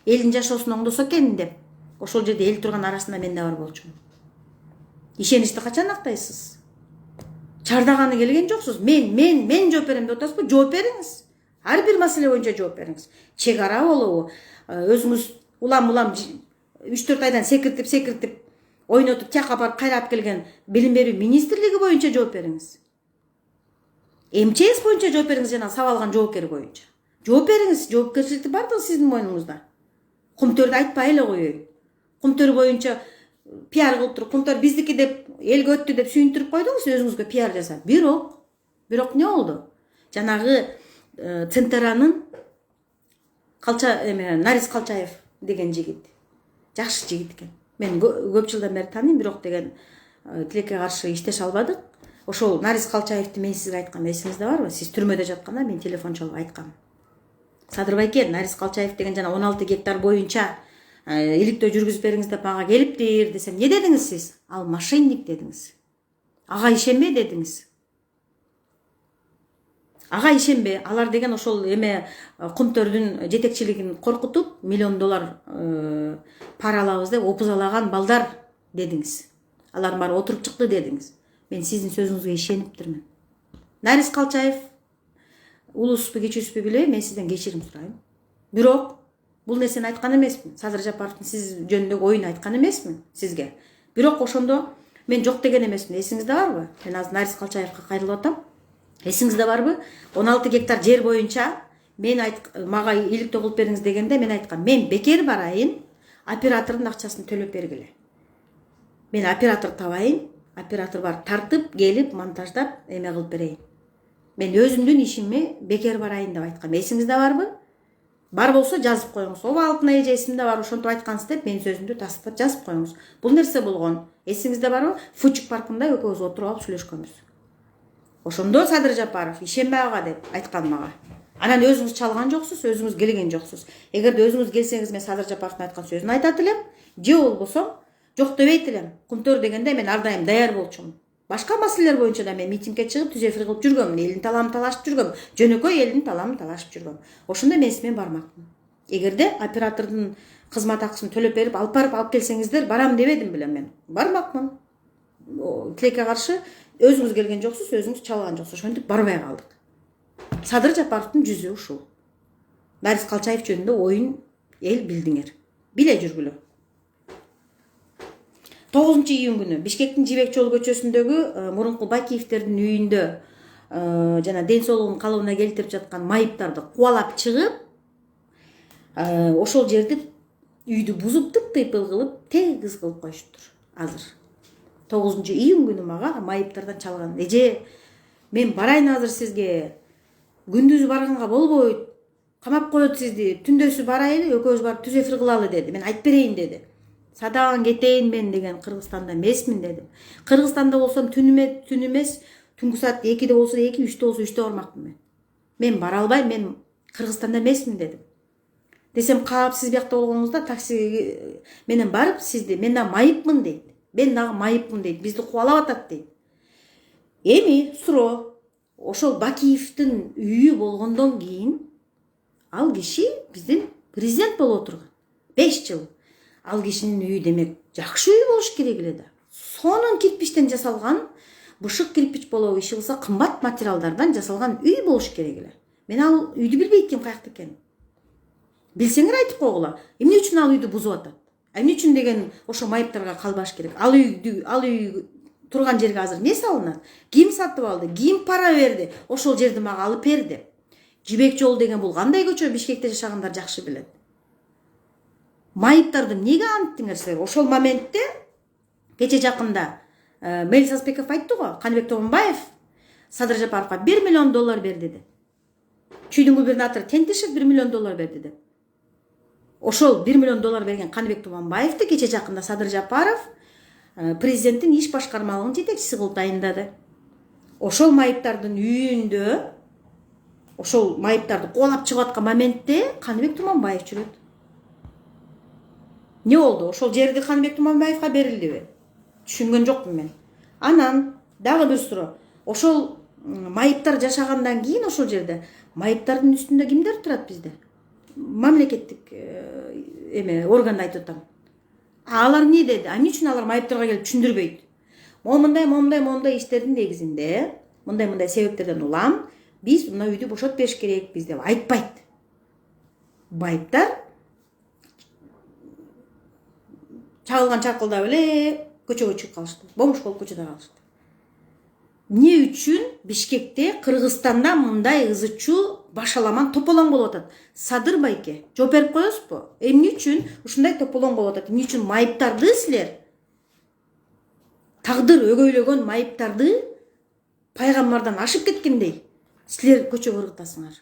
Элдин жашоосун оңдосо экен деп. Ошол жерде эл турган арасында мен да бар болчумун. Ишеничти качан актайсыз? Чардаганы келген жоксуз. Мен жооп берем деп атасызбы? Жооп бериңиз. Ар бир маселе боюнча жооп бериңиз. Чек ара болобу? Өзүңүз улам 3-4 айдан секиртип ойнотуп тияка барып кайрап келген билим берүү министрлиги боюнча жооп бериңиз. МЧС боюнча жооп бериңиз, жана сабалган жоопкер боюнча. Жооп бериңиз, жоопкерчиликти бардыгы сиздин мойнуңузда. Кумтөрдү айтпай эле коеюн. Кумтөр боюнча пиар кылып туруп, кумтөр биздики деп элге өттү деп сүйүндүрүп койдуңуз, өзүңүзгө пиар жасап. Бирок не болду? Жанагы Центеранын Нарис Калчаев деген жигит. Жакшы жигит экен. Мен көп жылдан бери тааныйм, бирок деген тилекке каршы иштеше албадык. Ошол Нарис Калчаевди мен сизге айткам, эсиңизде барбы? Сиз түрмөдө жатканда мен телефон чалып айткам. Садыр байке, Нарис Калчаев деген жана 16 гектар боюнча иликтөө жүргүзүп бериңиз деп мага келиптир десем, не дедиңиз сиз? Ал мошенник дедиңиз. Ага ишенбе дедиңиз. Ага ишенбе, алар деген ошол кумтөрдүн жетекчилигин коркутуп, $1 миллион пара алабыз деп опузалаган балдар дедиңиз. Алар баары отуруп чыкты дедиңиз. Мен сиздин сөзүңүзгө ишениптирмин. Нарис Калчаев улуспу, кичүүсүпү билбейм, мен сизден кечирим сурайм. Бирок бул нерсени айткан эмесмин. Садыр Жапаровдун сиз жөнүндөгү оюн айткан эмесмин сизге. Бирок ошондо мен жок деген эмесмин. Эсиңизде барбы? Мен азыр Нарис Калчаевга кайрылып атам. Эсиңизде барбы? 16 гектар жер боюнча мага иликтөө кылып бериңиз дегенде мен айткам, мен бекер барайын, оператордун акчасын төлөп бергиле. Мен оператор табайын, оператор барып тартып, келип, монтаждап, кылып берейин. Мен өзүмдүн ишимми бекер барайын деп айткам. Эсиңизде барбы? Бар болсо жазып коюңуз. Оба алтын эже эсимде бар, ошентип айткансыз деп менин сөзүмдү тастап жазып коюңуз. Бул нерсе болгон. Эсиңизде барбы? Фучук паркында экөөбүз отуруп алып сүйлөшкөнбүз. Ошондо Садыр Жапаров ишенбе ага деп айткан мага. Анан өзүңүз чалган жоксуз, өзүңүз келген жоксуз. Эгерде өзүңүз келсеңиз мен Садыр Жапаровдун айткан сөзүн айтат элем, же болбосо жок дебейт элем. Кумтөр дегенде мен ар дайым даяр болчумун. Башка маселелер боюнча да мен митингге чыгып, түз эфир кылып жүргөмүн, элдин таламын талашып жүргөм, жөнөкөй элдин таламын талашып жүргөм. Ошондо мен сиз менен бармакмын. Эгерде оператордун кызмат акысын төлөп берип, алып келсеңиздер, барам дебедим беле мен. Бармакмын. Тилекке каршы өзүңүз келген жоксуз, өзүңүз чалган жоксуз. Ошентип барбай калдык. Садыр Жапаровдун жүзү ушул. Нарис Калчаев жөнүндө оюн эл билдиңер. Биле жүргүлө. 9-июнь күнү Бишкектин Жибек жолу көчөсүндөгү мурунку Бакиевтердин үйүндө жана ден соолугун калыбына келтирип жаткан майыптарды кубалап чыгып, ошол жерди үйдү бузуп тыйпыл кылып, тегиз кылып коюшуптур. Азыр 9-июнь күнү мага майыптардан чалган. Эже, мен барайын азыр сизге. Күндүз барганга болбойт. Камап коет сизди. Түндөсү барайлы, экөөбүз барып түз эфир кылалы деди. Мен айтып берейин деди. Садаган кетейин мен деген Кыргызстанда эмесмин дедим. Кыргызстанда болсом түн эмес, түнкү саат 2-де болсо 2, 3-те болсо 3-те бармакмын мен. Мен бара албайм, мен Кыргызстанда эмесмин дедим. Десем, каап сиз биякта болгоңузда такси менен барып сизди, мен да майыпмын дейт. Мен дагы майыпмын дейт. Бизди кубалап атат дейт. Эми суроо, ошол Бакиевдин үйү болгондон кийин ал киши биздин президент болуп отурган. 5 жыл. Ал кишинин үйү демек жакшы үй болуш керек эле да. Сонун кирпичтен жасалган, бышык кирпич болобу, иши кылса кымбат материалдардан жасалган үй болуш керек эле. Мен ал үйдү билбейт экенмин, каякта экенин. Билсеңер айтып койгула. Эмне үчүн ал үйдү бузуп атат? Эмне үчүн деген ошо майыптарга калбаш керек? Ал үй турган жерге азыр эмне салынат? Ким сатып алды? Ким пара берди? Ошол жерди мага алып берди. Жибек жолу деген бул кандай көчө? Бишкекте жашагандар жакшы билет. Майыптарды эмнеге анттыңар силер? Ошол моментте кече жакында Мелис Азбеков айтты го, Каныбек Тобунбаев Садыр Жапаровга $1 миллион берди dedi. Чүйдүн губернатору Тентишев $1 миллион берди деп. Ошол $1 миллион берген Каныбек Туманбаевди кече жакында Садыр Жапаров президенттин иш башкармалыгынын жетекчиси кылып тайындады. Ошол майыптардын үйүндө, ошол майыптарды кубалап чыгып аткан моментте Каныбек Туманбаев жүрөт. Не болду? Ошол жерди Каныбек Туманбаевга берилдиби? Түшүнгөн жокмун мен. Анан дагы бир суроо. Ошол майыптар жашагандан кийин ошол жерде майыптардын үстүндө кимдер турат bizde? Мамлекеттик органда айтып атам. Алар не деди? Эмне үчүн алар майыптарга келип түшүндүрбөйт? Момундай иштердин негизинде, мындай себептерден улам, биз мына үйдү бошотуп бериш керекпиз деп айтпайт. Майыптар чагылган чакылдап эле көчөгө чыгып калышты. Бомуш болуп көчөдө калышты. Эмне үчүн Бишкекте, Кыргызстанда мындай ызычуу башаламан тополоң болуп атат? Садыр байке, жооп берип коесузбу? Эмне үчүн ушундай тополоң болуп атат? Эмне үчүн майыптарды силер тагдыр өгөйлөгөн майыптарды пайгамбардан ашып кеткендей силер көчөгө ыргытасыңар?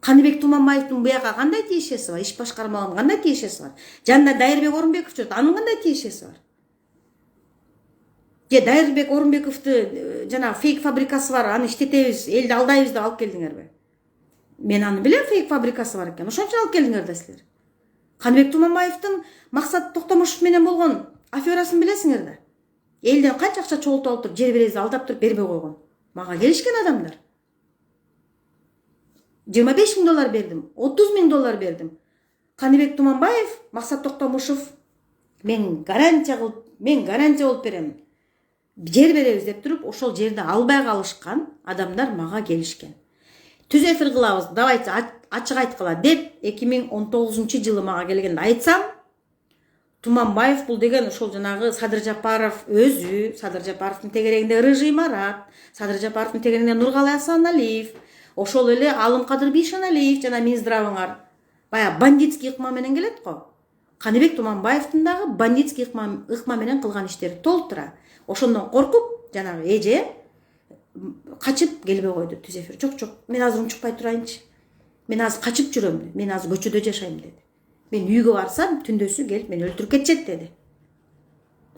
Каныбек Туманбаевдин буяка кандай тиешеси бар? Иш башкармалыгынын кандай тиешеси бар? Жанында Дайырбек Орунбеков жүрөт, анын кандай тиешеси бар? Дайырбек Орунбековду жана фейк фабрикасы бар, аны иштетебиз, элди алдайбыз деп алып келдиңерби? Мен аны билем, фейк фабрикасы бар экен. Ошон үчүн алып келдиңер да силер. Каныбек Туманбаевдин Максат Токтомушев менен болгон аферасын билесиңер да. Элден канча акча чогултуп алып туруп, жер беребиз алдап туруп бербей койгон. Мага келишкен адамдар. $25 миң бердим, $30 миң бердим. Каныбек Туманбаев, Максат Токтомушев, мен гарантия болуп берем. Жер беребиз деп туруп, ошол жерди албай калышкан адамдар мага келишкен. Түз эфир кылабыз, давайте ачык айткыла деп 2019 мага келгенде айтсам, Туманбаев бул деген ошол жанагы Садыр Жапаров өзү, Садыр Жапаровдун тегерегинде Рыжий Марат, Садыр Жапаровдун тегерегинде Нургалай Асаналиев, ошол эле Алымкадыр Бейшаналиев жана Минздравыңар бая бандитский ыкма менен келет го. Каныбек Туманбаевдин дагы бандитский ыкма менен кылган иштери толтура. Ошондон коркуп, жанагы эже качып келбей койду түз эфир. Жок, мен азыр унчукпай турайынчы. Мен азыр качып жүрөм, мен азыр көчөдө жашайм деди. Мен үйгө барсам, түндөсү келип мени өлтүрүп кетчет деди.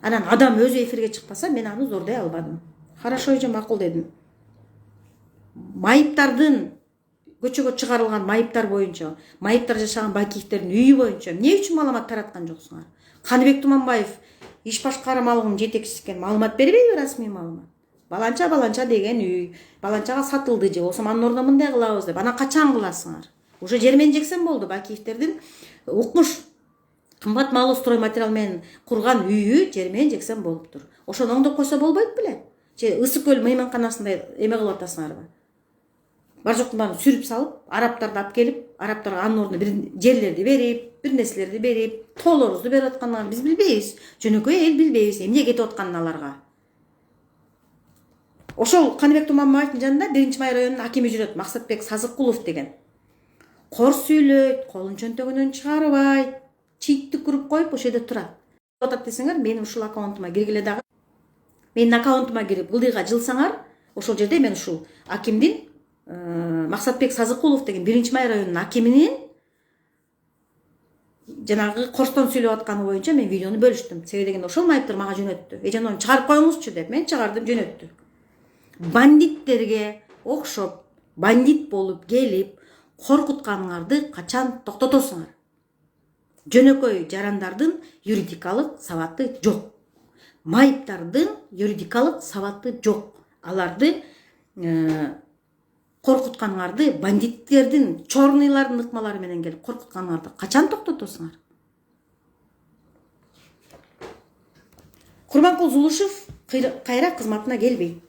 Анан адам өзү эфирге чыкпаса, мен аны зордой албадым. Хорошо эже, макул дедим. Майыптардын көчөгө чыгарылган майыптар боюнча, майыптар жашаган Бакиевтердин үйү боюнча эмне үчүн маалымат тараткан жоксуңар? Каныбек Туманбаев иш башкармалыгынын жетекчиси экен, маалымат бербейби, расмий маалымат? Баланча деген үй, баланчага сатылды же болсо анын ордуна мындай кылабыз деп. Анан качан кыласыңар? Уже жермен жексен болду. Бакиевтердин укмуш кымбат маалуу стройматериал менен курган үйү жермен жексен болуптур. Ошону оңдоп койсо болбойт беле? Же Ысык көл мейманканасындай эме кылып атасыңарбы? Бар жоктун баарын сүрүп салып, араптарды алып келип, араптарга анын ордуна бир жерлерди берип, бир нерселерди берип, тоолорубузду берип атканын биз билбейбиз. Жөнөкөй эл билбейбиз эмне кетип атканын аларга. Ошол Каныбек Туманбаевдин жанында 1-Май районунун акими жүрөт, Максатбек Сазыкулов деген. Кор сүйлөйт, колун чөнтөгүнөн чыгарбайт, читти куруп коюп ошол жерде турат. Атат десеңер, менин ушул аккаунтума киргиле дагы. Менин аккаунтума кирип ылдыйга жылсаңар, ошол жерде мен ушул акимдин Максатбек Сазыкулов деген 1-Май районунун акиминин жанагы корстон сүйлөп атканы боюнча мен видеону бөлүштүм. Себеби дегенде ошол майыптар мага жөнөттү. Эжен onu чыгарып коюңузчу деп мен чыгардым, жөнөттү. Бандиттерге окшоп, бандит болуп келип, коркутканыңарды качан токтотосуңар? Жөнөкөй жарандардын юридикалык сабаты жок. Майыптардын юридикалык сабаты жок. Аларды коркутканыңарды, бандиттердин, чорныйлардын ыкмалары менен келип коркутканыңарды качан токтотосуңар? Курманкул Зулушев кайра кызматына келбейт.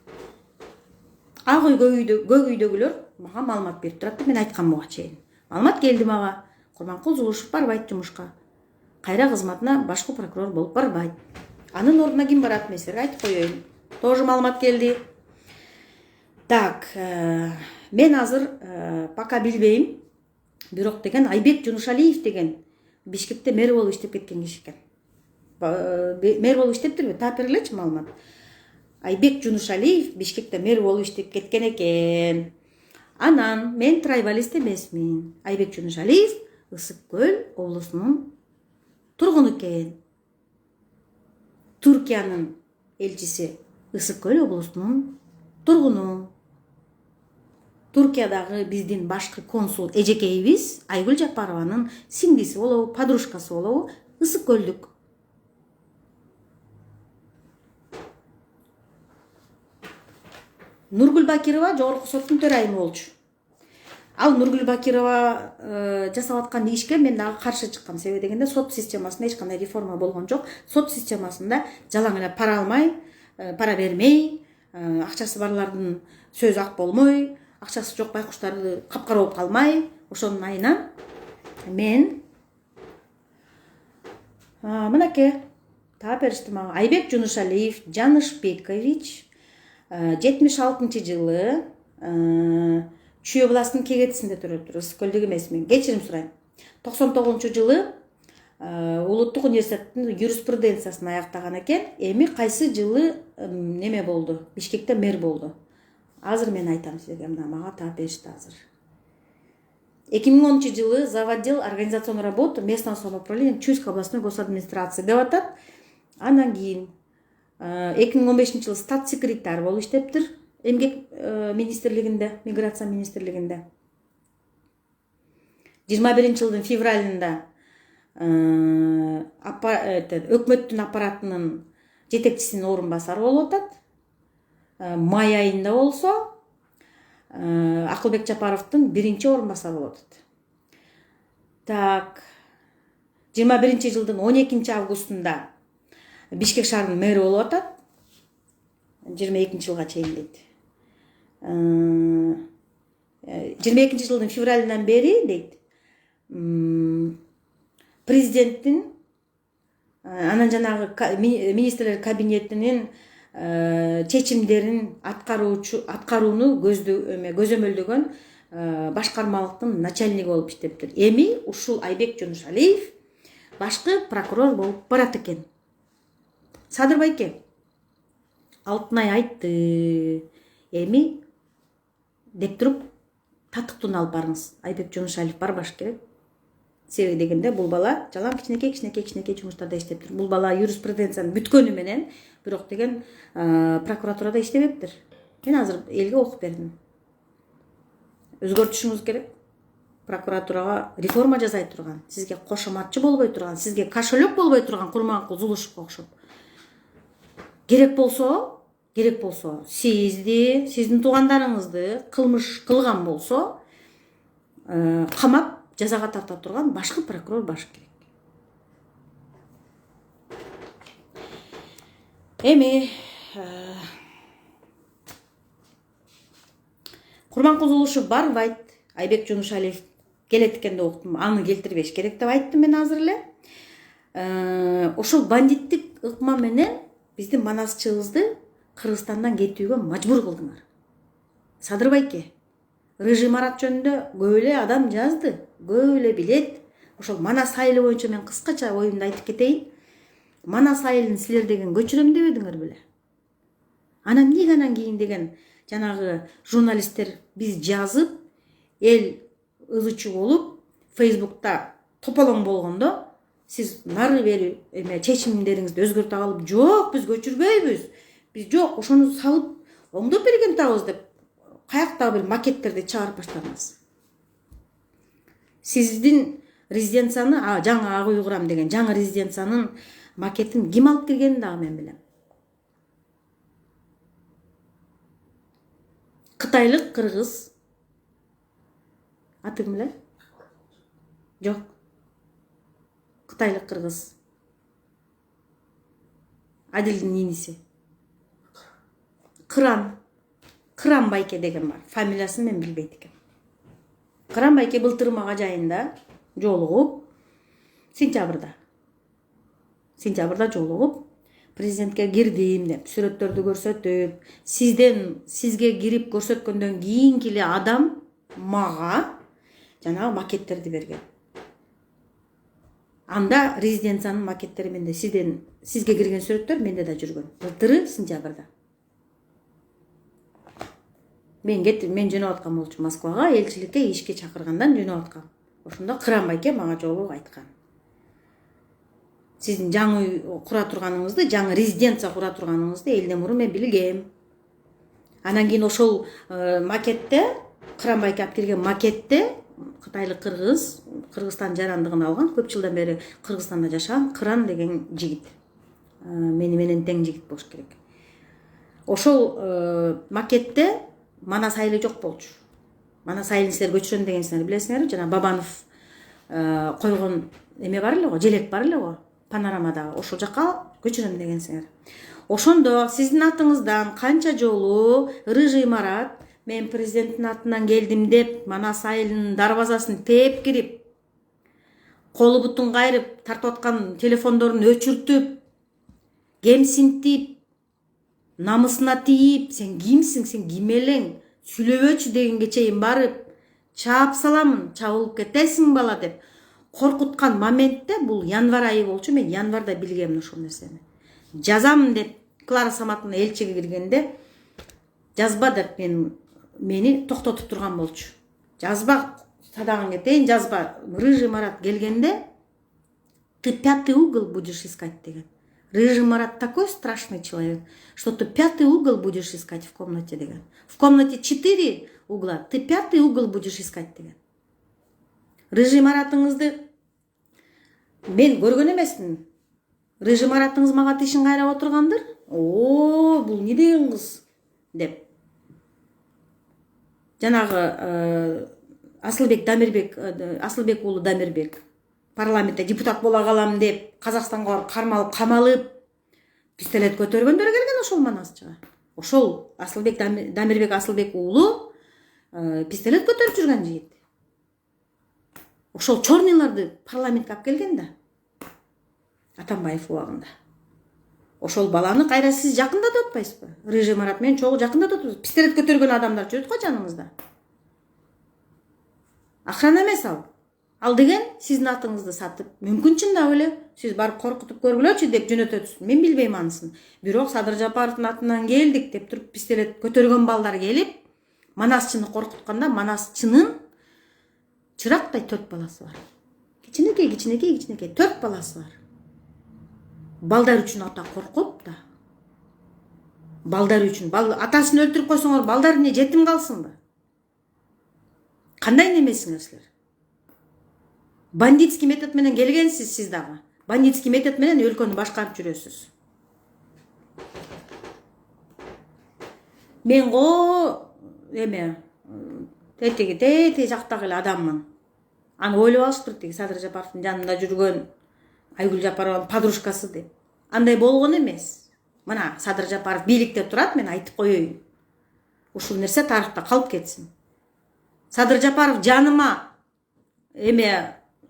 Ак үй, көк үйдөгүлөр мага маалымат берип турат, мен айткам буга чейин. Маалымат келди мага. Курманкул Зулушев барбайт жумушка. Кайра кызматына башкы прокурор болуп барбайт. Анын ордуна ким барат, мен силерге айтып коеюн. Тоже маалымат келди. Так, мен азыр пока билбейм. Бирок деген Айбек Жунушалиев деген Бишкекте мэр болуп иштеп кеткен киши экен. Мэр болуп иштептирби? Таап бергилечи маалымат. Айбек Жунушалиев Бишкекте мэр болуп иштеп кеткен экен. Анан мен трайбалист эмесмин. Айбек Жунушалиев Ысык Көл облусунун тургуну экен. Түркиянын элчиси Ысык Көл облусунун тургуну. Түркиядагы биздин башкы консул эжекейибиз Айгүл Жапарованын сиңдиси болобу, подружкасы болобу, Ысык Көлдүк. Нургүл Бакирова жогорку соттун төрайымы болчу. Ал Нургүл Бакирова жасап аткан ишке мен дагы каршы чыккам. Себеби дегенде сот системасында эч кандай реформа болгон жок. Сот системасында жалаң эле пара алмай, пара бермей, акчасы барлардын сөзү ак болмой, акчасы жок байкуштарды капкара болуп калмай, ошонун айынан мен мынакей таап беришти мага. Айбек Жунушалиев Жанышбекович 76-жылы Чүй областынын Кегетисинде төрөптүр. Ысык Көлдүк эмес, мен кечирим сурайм. 99-жылы Улуттук университеттин юриспруденциясын аяктаган экен. Эми кайсы жылы неме болду? Бишкекте мэр болду. Азыр мен айтам сизге, мага таап беришти азыр. 2010-жылы заводил организационную работу местного самоуправления Чуйской областной госадминистрации деп атат. Анан кийин 2015-жылы статс-секретарь болуп иштептир эмгек министрлигинде, миграция министрлигинде. 21-жылдын февралында өкмөттүн аппаратынын жетекчисинин орун басары болуп атат. Май айында болсо Акылбек Жапаровдун биринчи орун басары болуп атат. Так, 21-жылдын 12-августунда Бишкек шаарынын мэри болуп атат. 22-жылга чейин дейт. 22-жылдын февралынан бери дейт. Президенттин анан жанагы министрлер кабинетинин чечимдерин аткарууну көзөмөлдөгөн башкармалыктын начальниги болуп иштептир. Эми ушул Айбек Жунушалиев башкы прокурор болуп барат экен. Садыр байке Алтынай айтты. Эми деп туруп татыктууну алып барыңыз. Айбек Жунушалиев барбаш керек. Себеби дегенде бул бала жалаң кичинекей жумуштарда иштептир. Бул бала юриспруденциянын бүткөнү менен, бирок деген прокуратурада иштебептир. Мен азыр элге окуп бердим. Өзгөртүшүңүз керек. Прокуратурага реформа жасай турган, сизге кошоматчы болбой турган, сизге кошелек болбой турган Курманкул Зулушевго окшоп. Керек болсо, сиздин туугандарыңызды кылмыш кылган болсо, камап жазага тарта турган башкы прокурор баш керек. Эми Курманкул Зулушев барбайт. Айбек Жунушалиев келет экен деп уктум. Аны келтирбеш керек деп айттым мен азыр эле. Ошол бандиттик ыкма менен биздин манасчыбызды Кыргызстандан кетүүгө мажбур кылдыңар. Садыр байке, Рыжий Марат жөнүндө көп эле адам жазды, көп эле билет. Ошол Манас айылы боюнча мен кыскача оюмду айтып кетейин. Манас айылын силер деген көчүрөм дебедиңер беле? Анан эмнеге анан кийин деген жанагы журналисттер биз жазып, эл ызычуу болуп, Facebook'та тополоң болгондо, сиз нары бери чечимдериңизди өзгөртө алып, жок, биз көчүрбөйбүз. Биз жок, ошону салып оңдоп берген атабыз деп каяктагы бир макеттерди чыгарып баштадыңыз. Сиздин резиденцияны, жаңы Ак Уйгурам деген жаңы резиденциянын макетин ким алып киргенин дагы мен билем. Кытайлык кыргыз. Аты ким эле? Жок. Кытайлык кыргыз. Адилдин иниси. Кыран байке деген бар. Фамилиясын мен билбейт экен. Кыран байке былтыр мага жайында жолугуп, сентябрда жолугуп, президентке кирдим деп, сүрөттөрдү көрсөтүп, сизге кирип көрсөткөндөн кийинки эле адам мага жанагы макеттерди берген. Анда резиденциянын макеттери менде, сизге кирген сүрөттөр менде да жүргөн. Былтыры сентябрда. мен жөнөп аткан болчу Москвага, элчиликке ишке чакыргандан жөнөп аткам. Ошондо Кыран байке мага жолугуп айткан. Сиздин жаңы үй кура турганыңызды, жаңы резиденция кура турганыңызды элден мурун мен билгем. Анан кийин ошол макетте, Кыран байке алып келген макетте кытайлык Кыргызстан жарандыгын алган, көп жылдан бери Кыргызстанда жашаган Кыран деген жигит. Мени менен тең жигит болуш керек. Ошол макетте Манас айылы жок болчу. Манас айылын силер көчүрөм дегенсиңер билесиңерби? Жана Бабанов койгон эме бар эле го, желек бар эле го, панорамадагы. Ошол жакка көчүрөм дегенсиңер. Ошондо сиздин атыңыздан канча жолу Рыжий Марат мен президенттин атынан келдим деп Манас айылынын дарбазасын тээп кирип, колу бутун кайрып, тартып аткан телефондорун өчүртүп, кемсинтип, намысына тийип, сен кимсиң, сен ким элең, сүйлөбөчү дегенге чейин барып, чаап саламын, чабылып кетесиң бала деп коркуткан моментте, бул январь айы болчу, мен январда билгем ошол нерсени. Жазам деп Клара Саматовна элчиге киргенде, жазба деп мени токтотуп турган болчу. Жазба, садагың кетейин, жазба. Рыжий Марат келгенде, ты пятый угол будешь искать деген. Рыжий Марат такой страшный человек, что ты пятый угол будешь искать в комнате деген. В комнате 4 угла, ты пятый угол будешь искать деген. Рыжий Маратыңызды мен көргөн эмесмин. Рыжий Маратыңыз мага тишин кайрап отургандыр. Бул не деген кыз деп. Жанагы Асылбек уулу Дамирбек парламентте депутат бола калам деп Казакстанга кармалып камалып пистолет көтөргөндөр келген ошол Манасчыга. Ошол Дамирбек Асылбек уулу пистолет көтөрүп жүргөн жигит. Ошол чорныйларды парламентке алып келген да. Атамбаев убагында. Ошол баланы кайра сиз жакындатып атпайсызбы? Рыжий Марат менен чогуу жакындатып атпайсызбы? Пистолет көтөргөн адамдар жүрөт го жаныңызда. Охрана эмес ал. Ал деген сиздин атыңызды сатып, мүмкүн чындап эле сиз барып коркутуп көргүлөчү деп жөнөтөтсүз. Мен билбейм анысын. Бирок Садыр Жапаровдун атынан келдик деп туруп пистолет көтөргөн балдар келип, Манасчыны коркутканда, Манасчынын чырактай 4 баласы бар. Кичинекей 4 баласы бар. Балдар үчүн ата коркуп да. Балдар үчүн, атасын өлтүрүп койсоңор, балдар эмне жетим калсынбы? Кандай немесиңер силер? Бандитский метод менен келгенсиз сиз дагы. Бандитский метод менен өлкөнү башкарып жүрөсүз. Мен тети жактагы эле адаммын. Аны ойлоп алыштыр тиги Садыр Жапаровдун жанында жүргөн Айгүл Жапарованын подружкасы деп. Андай болгон эмес. Мына Садыр Жапаров бийликте турат, мен айтып коеюн. Ушул нерсе тарыхта калып кетсин. Садыр Жапаров жаныма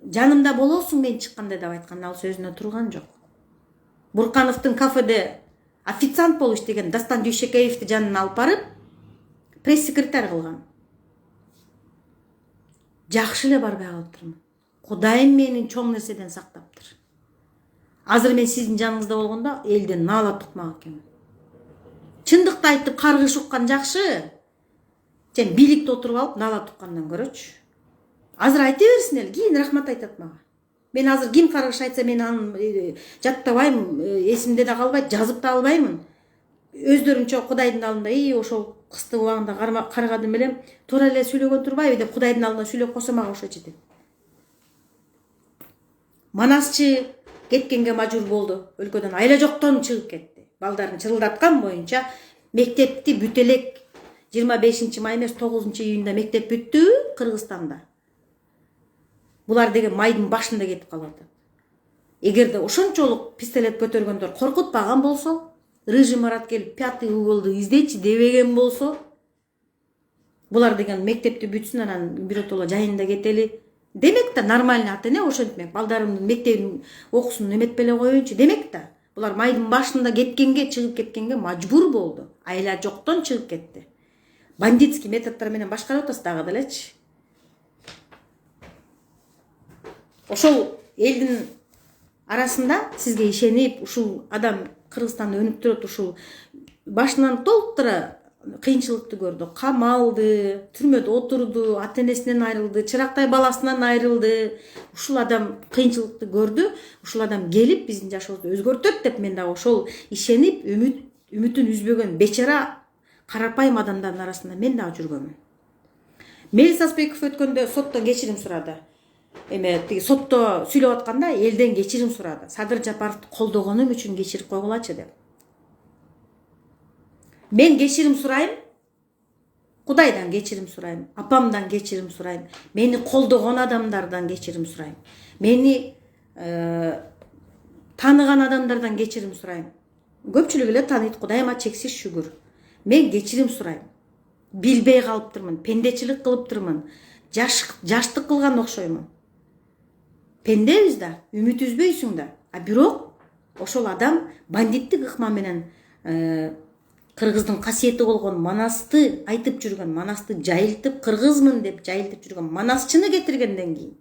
жанымда болосуң мен чыкканда деп айткан, ал сөзүнө турган жок. Буркановдун кафеде официант болуп иштеген Дастан Дүйшекеевди жанына алып барып, пресс-секретарь кылган. Жакшы эле барбай калыптырмын. Кудайым мени чоң нерседен сактаптыр. Азыр мен сиздин жаныңызда болгондо элден наала тукмак экенмин. Чындыкты айтып каргыш уккан жакшы. Сен бийликте отуруп алып наала туккандан көрөчү. Азыр айта берсин эл, кийин рахмат айтат мага. Мен азыр ким каргыш айтса мен аны жаттабайм, эсимде да калбайт, жазып да албаймын. Өздөрүнчө Кудайдын алдында ошол кысты убагында каргадым элем, туура эле сүйлөгөн турбайбы деп Кудайдын алдында сүйлөп койсо мага ошо жетет. Манасчы кеткенге мажбур болду. Өлкөдөн айла жоктон чыгып кетти. Балдарын чырылдаткан боюнча мектепти бүт элек. 25 май эмес 9 июнда мектеп бүттү Кыргызстанда. Булар деген майдын башында кетип калып атат. Эгерде ошончолук пистолет көтөргөндөр коркутпаган болсо, Рыжий Марат келип 5 уголду издечи дебеген болсо, булар деген мектепти бүтсүн, анан биротоло жайында кетели. Демек да нормальный ата-эне ошентмек. Балдарымдын мектебин окусун эметпеле коеюнчу демек да. Булар майдын башында чыгып кеткенге мажбур болду. Айла жоктон чыгып кетти. Бандитский методдор менен башкарып атасыз дагы делечи. Ошол элдин арасында сизге ишенип, ушул адам Кыргызстанды өнүктүрөт, ушул башынан толуктура кыйынчылыкты көрдү, камалды, түрмөдө отурду, ата энесинен айрылды, чырактай баласынан айрылды. Ушул адам кыйынчылыкты көрдү, ушул адам келип биздин жашообузду өзгөртөт деп мен дагы ошол ишенип үмүтүн үзбөгөн бечара карапайым адамдардын арасында мен дагы жүргөнмүн. Мелис Аспеков өткөндө соттон кечирим сурады. Тиги сотто сүйлөп атканда элден кечирим сурады. Садыр Жапаровду колдогонум үчүн кечирип койгулачы деп. Мен кечирим сурайм, Кудайдан кечирим сурайм, апамдан кечирим сурайм, мени колдогон адамдардан кечирим сурайм, мени таныган адамдардан кечирим сурайм. Көпчүлүк эле тааныйт, Кудайыма чексиз шүгүр. Мен кечирим сурайм. Билбей калыптырмын, пендечилик кылыптырмын, жаштык кылган окшоймун. Пендебиз да, үмүт үзбөйсүң да. А бирок ошол адам бандиттик ыкма менен кыргыздын касиети болгон манасты айтып жүргөн, манасты жайылтып, кыргызмын деп жайылтып жүргөн манасчыны кетиргенден кийин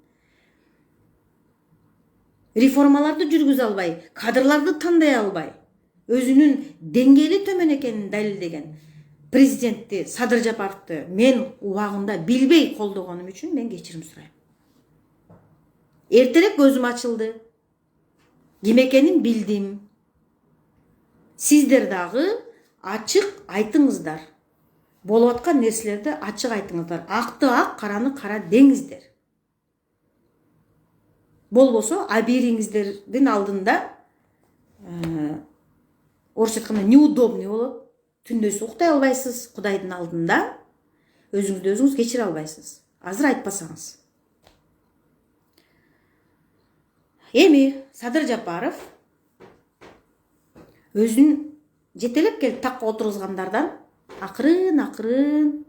реформаларды жүргүзө албай, кадрларды тандай албай, өзүнүн деңгээли төмөн экенин далилдеген президентти Садыр Жапаровду мен убагында билбей колдогонум үчүн мен кечирим сурайм. Эртерээк көзүм ачылды. Ким экенин билдим. Сиздер дагы ачык айтыңыздар. Болуп аткан нерселерди ачык айтыңыздар. Акты ак, караны кара деңиздер. Болбосо абийириңиздердин алдында орусча айтканда неудобный болот. Түндөсү уктай албайсыз, Кудайдын алдында өзүңүздү өзүңүз кечире албайсыз. Азыр айтпасаңыз. Эми Садыр Жапаров өзүн жетелеп келип такка отургузгандардан акырын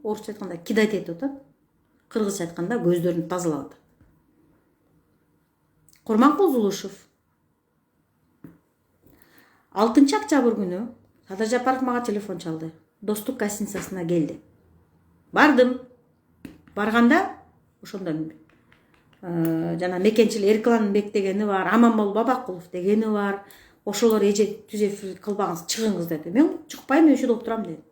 орусча айтканда кидать этип атат. Кыргызча айтканда көздөрүн тазалап атат. Курманкул Зулушев 6-октябрь күнү Садыр Жапаров мага телефон чалды. Достук гостиницасына келди. Бардым. Барганда ошондо жана мекенчил Эркланбек дегени бар, Аманбол Бабакулов дегени бар. Ошолор эже түз эфир кылбаңыз, чыгыңыз деди. Мен чыкпайм, ошодо отурам дедим.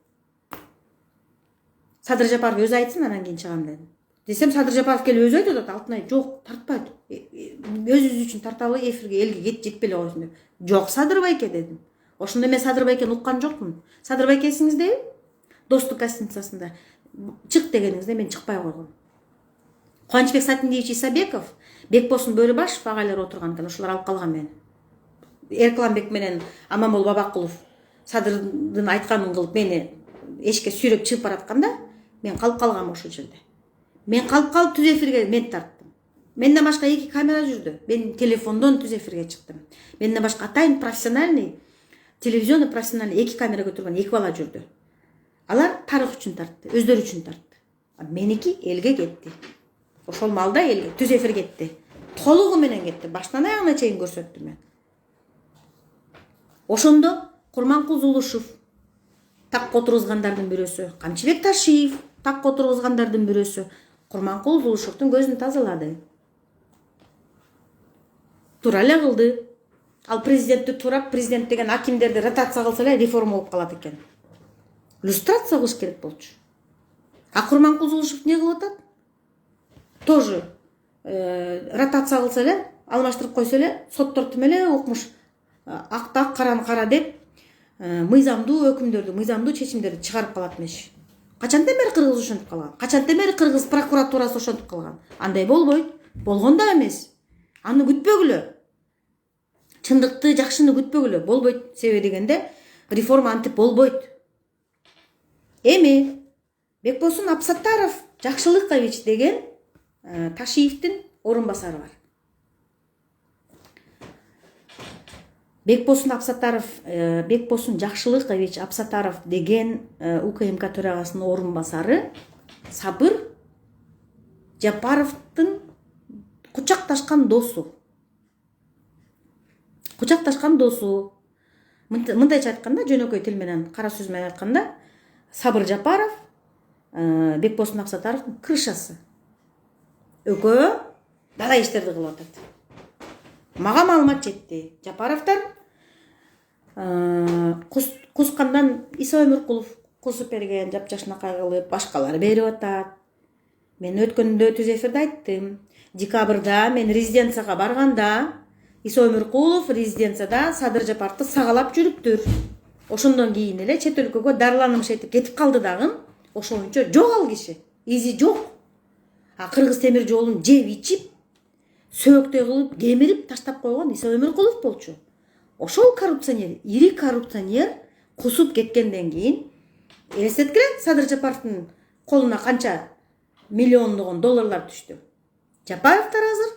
Садыр Жапаров өзү айтсын, анан кийин чыгам дедим. Десем Садыр Жапаров келип өзү айтып атат, алтынай жок, тартпайт. Өзүбүз үчүн тарталы, эфирге элге жетпей эле койсун деп. Жок, Садыр байке дедим. Ошондо мен Садыр байкени уккан жокмун. Садыр байке эсиңизде? Достук гостиницасында чык дегениңизде мен чыкпай койгом. Кубанычбек Сатиндиевич Исабеков, Бекбосын Бөрүбашев агайлар отурган экен, ошолор алып калган мени. Эркланбек менен Аманбол Бабакулов Садырдын айтканын кылып мени эшикке сүйрөп чыгып баратканда, мен калып калгам ошол жерде. Мен калып түз эфирге мен тарттым. Менден башка 2 камера жүрдү. Мен телефондон түз эфирге чыктым. Менден башка атайын профессиональный, телевизионный профессиональный 2 камера көтөргөн 2 бала жүрдү. Алар тарых үчүн тартты, өздөрү үчүн тартты. Меники элге кетти. Ошол маалда элге түз эфир кетти. Толугу менен кетти. Баштан аягына чейин көрсөттүм мен. Ошондо Курманкул Зулушев такка отургузгандардын бирөөсү, Камчыбек Ташиев такка отургузгандардын бирөөсү Курманкул Зулушевдун көзүн тазалады. Туура эле кылды. Ал президентти турап, президент деген акимдерди ротация кылса эле реформа болуп калат экен. Люстрация кылыш керек болчу. А Курманкул Зулушев не кылып атат? Тоже ротация кылса эле, алмаштырып койсо эле, соттор тим эле укмуш, акты ак, караны кара деп мыйзамдуу өкүмдөрдү, мыйзамдуу чечимдерди чыгарып калат эмес. Качантан бери кыргыз ошентип калган? Качантан бери кыргыз прокуратурасы ошентип калган? Андай болбойт. Болгон да эмес. Аны күтпөгүлө. Чындыкты, жакшыны күтпөгүлө. Болбойт. Себеби дегенде реформа антип болбойт. Эми Бекбосын Абсаттаров Жакшылыкович деген Ташиевдин орун басары бар. Бекбосын Жакшылыкович Абсаттаров деген УКМК төрагасынын орун басары Сабыр Жапаровдун кучакташкан досу. Мындайча айтканда, жөнөкөй тил менен, кара сөз менен айтканда, Сабыр Жапаров Бекбосын Абсаттаровдун крышасы. Экөө дала иштерди кылып атат. Мага маалымат жетти. Жапаровдор Кускандан Иса Өмүркулов кусуп берген, жапжашынакай кылып, башкалар берип атат. Мен өткөндө түз эфирде айттым. Декабрда мен резиденцияга барганда Иса Өмүркулов резиденцияда Садыр Жапаровду сагалап жүрүптүр. Ошондон кийин эле чет өлкөгө дарыланыш этип кетип калды дагы. Ошончо жок ал киши. Изи жок. Кыргыз темир жолун жеп ичип, сөөктөй кылып, кемирип таштап койгон Иса Өмүркулов болчу. Ошол коррупционер, ири коррупционер кусуп кеткенден кийин элестеткиле Садыр Жапаровдун колуна канча миллиондогон долларлар түштү. Жапаровдор азыр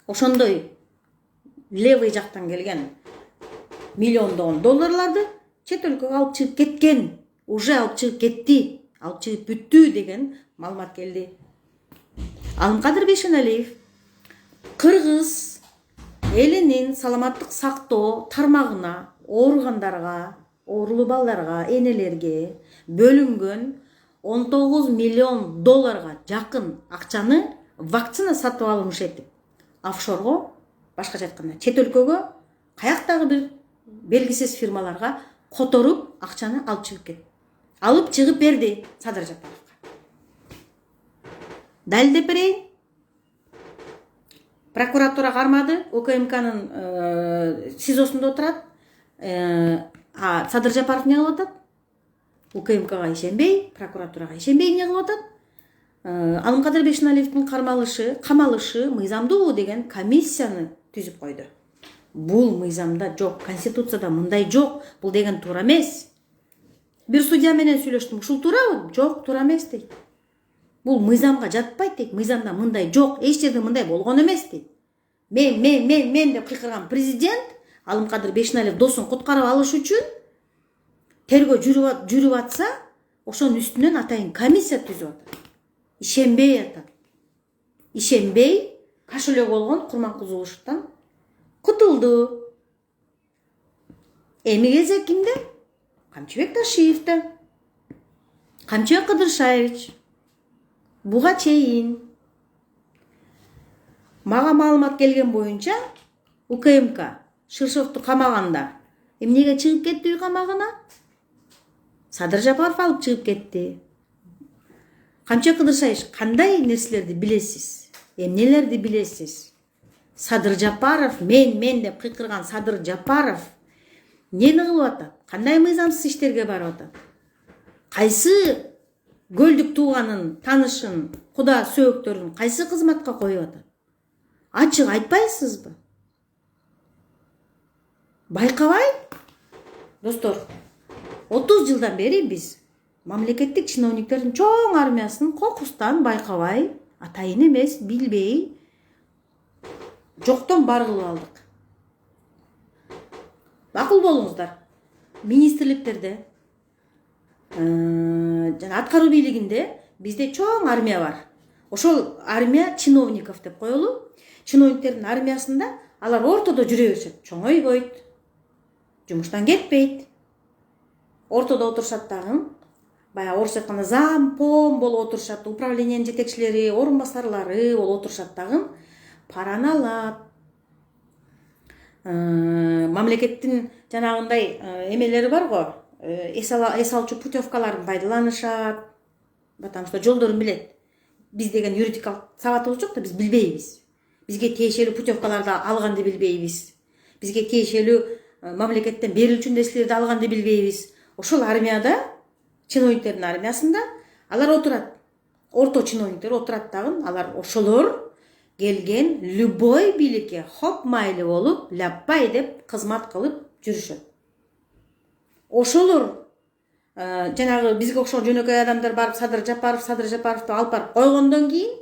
ошондой левый жактан келген миллиондогон долларларды чет өлкөгө алып чыгып кеткен, уже алып чыгып кетти, алып чыгып бүттү деген маалымат келди. Алымкадыр Бейшеналиев кыргыз элинин саламаттык сактоо тармагына ооругандарга, оорулуу балдарга, энелерге бөлүнгөн 19 миллион долларга жакын акчаны вакцина сатып алымыш этип офшорго, башкача айтканда чет өлкөгө, каяктагы бир белгисиз фирмаларга которуп акчаны алып чыгып берди Садыр Жапаровго. Далилдеп берейин. Прокуратура кармады, УКМКнын СИЗОсунда отурат. Садыр Жапаров не кылып атат? УКМКга ишенбей, прокуратурага ишенбей эмне кылып атат? Алымкадыр Бейшеналиевдин камалышы мыйзамдуу деген комиссияны түзүп койду. Бул мыйзамда жок, конституцияда мындай жок, бул деген туура эмес. Бир судья менен сүйлөштүм, ушул туурабы? Жок, туура эмес дейт. Бул мыйзамга жатпайт дейт, мыйзамда мындай жок, эч жерде мындай болгон эмес дейт. Мен деп кыйкырган президент Алымкадыр Бейшеналиев досун куткарып алыш үчүн тергөө жүрүп атса, ошонун үстүнөн атайын комиссия түзүп атат. Ишенбей атат. Ишенбей кошелек болгон Курманкуловдон кутулду. Эми кезек кимде? Камчыбек Ташиевде. Камчыбек Кыдыршаевич буга чейин мага маалымат келген боюнча УКМК Шыршовду камаганда эмнеге чыгып кетти үй камагына? Садыр Жапаров алып чыгып кетти. Камчыбек Кыдыршаевич кандай нерселерди билесиз? Эмнелерди билесиз? Садыр Жапаров мен деп кыйкырган Садыр Жапаров эмнени кылып атат? Кандай мыйзамсыз иштерге барып атат? Кайсы көлдүк тууганын, танышын, куда сөөктөрүн кайсы кызматка коюп атат? Ачык айтпайсызбы? Байкабай? Достор, 30 жылдан бери биз мамлекеттик чиновниктердин чоң армиясын кокустан байкабай, атайын эмес, билбей, жоктон бар кылып алдык. Макул болуңуздар. Министрликтерде, жана аткаруу бийлигинде бизде чоң армия бар. Ошол армия чиновников деп коелу. Чиновниктердин армиясында алар ортодо жүрө беришет, чоңойбойт, жумуштан кетпейт. Ортодо отурушат дагы, баягы орусча айтканда зампом болуп отурушат, управлениянын жетекчилери, орун басарлары болуп отурушат дагы, параны алат. Мамлекеттин жанагындай эмелери бар го, эс алчу путевкаларын пайдаланышат, потому что жолдорун билет. Биз деген юридикалык сабатыбыз жок да, биз билбейбиз. Бизге тиешелүү путевкаларды алганды билбейбиз. Бизге тиешелүү мамлекеттен берилчү нерселерди алганды билбейбиз. Ошол армияда, чиновниктердин армиясында алар отурат. Орто чиновниктер отурат дагы, алар ошолор келген любой бийликке хоп майлы болуп, ляппай деп кызмат кылып жүрүшөт. Ошолор жанагы бизге окшогон жөнөкөй адамдар барып Садыр Жапаровду алып барып койгондон кийин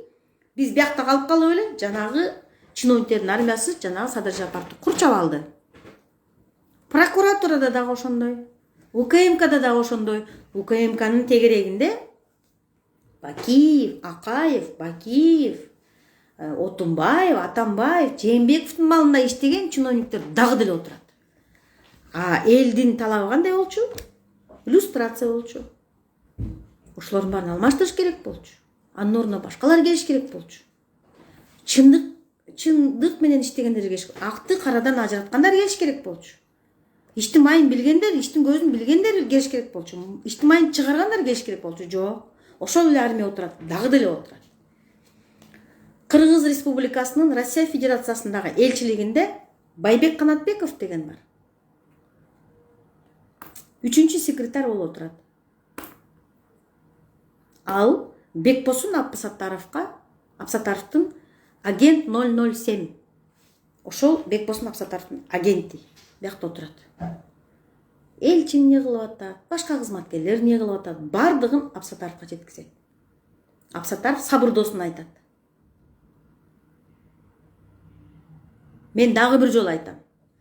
биз биякта калып калып эле жанагы чиновниктердин армиясы жанагы Садыр Жапаровду курчап алды. Прокуратурада дагы ошондой, УКМКда дагы ошондой. УКМКнын тегерегинде Бакиев, Акаев, Отунбаев, Атамбаев, Жээнбековдун малында иштеген чиновниктер дагы деле отурат. Элдин талабы кандай болчу? Иллюстрация болчу. Ошолордун баарын алмаштырыш керек болчу. Анын ордуна башкалар келиш керек болчу. Чындык менен иштегендер келиш керек. Акты карадан ажыраткандар келиш керек болчу. Иштин майын билгендер, иштин көзүн билгендер келиш керек болчу, иштимайын чыгаргандар келиш керек болчу. Жок, ошол эле армия отурат, дагы деле отурат. Кыргыз Республикасынын Россия Федерациясындагы элчилигинде Байбек Канатбеков деген бар. 3-чү секретарь болуп отурат. Ал Бекбосун Абсатаровдун агент 007. Ошол Бекбосун Абсатаровдун агенти биякта отурат. Элчи эмне кылып атат, башка кызматкерлер эмне кылып атат, бардыгын Абсатаровго жеткизет. Абсатаров сабырдоосун айтат. Мен дагы бир жолу айтам.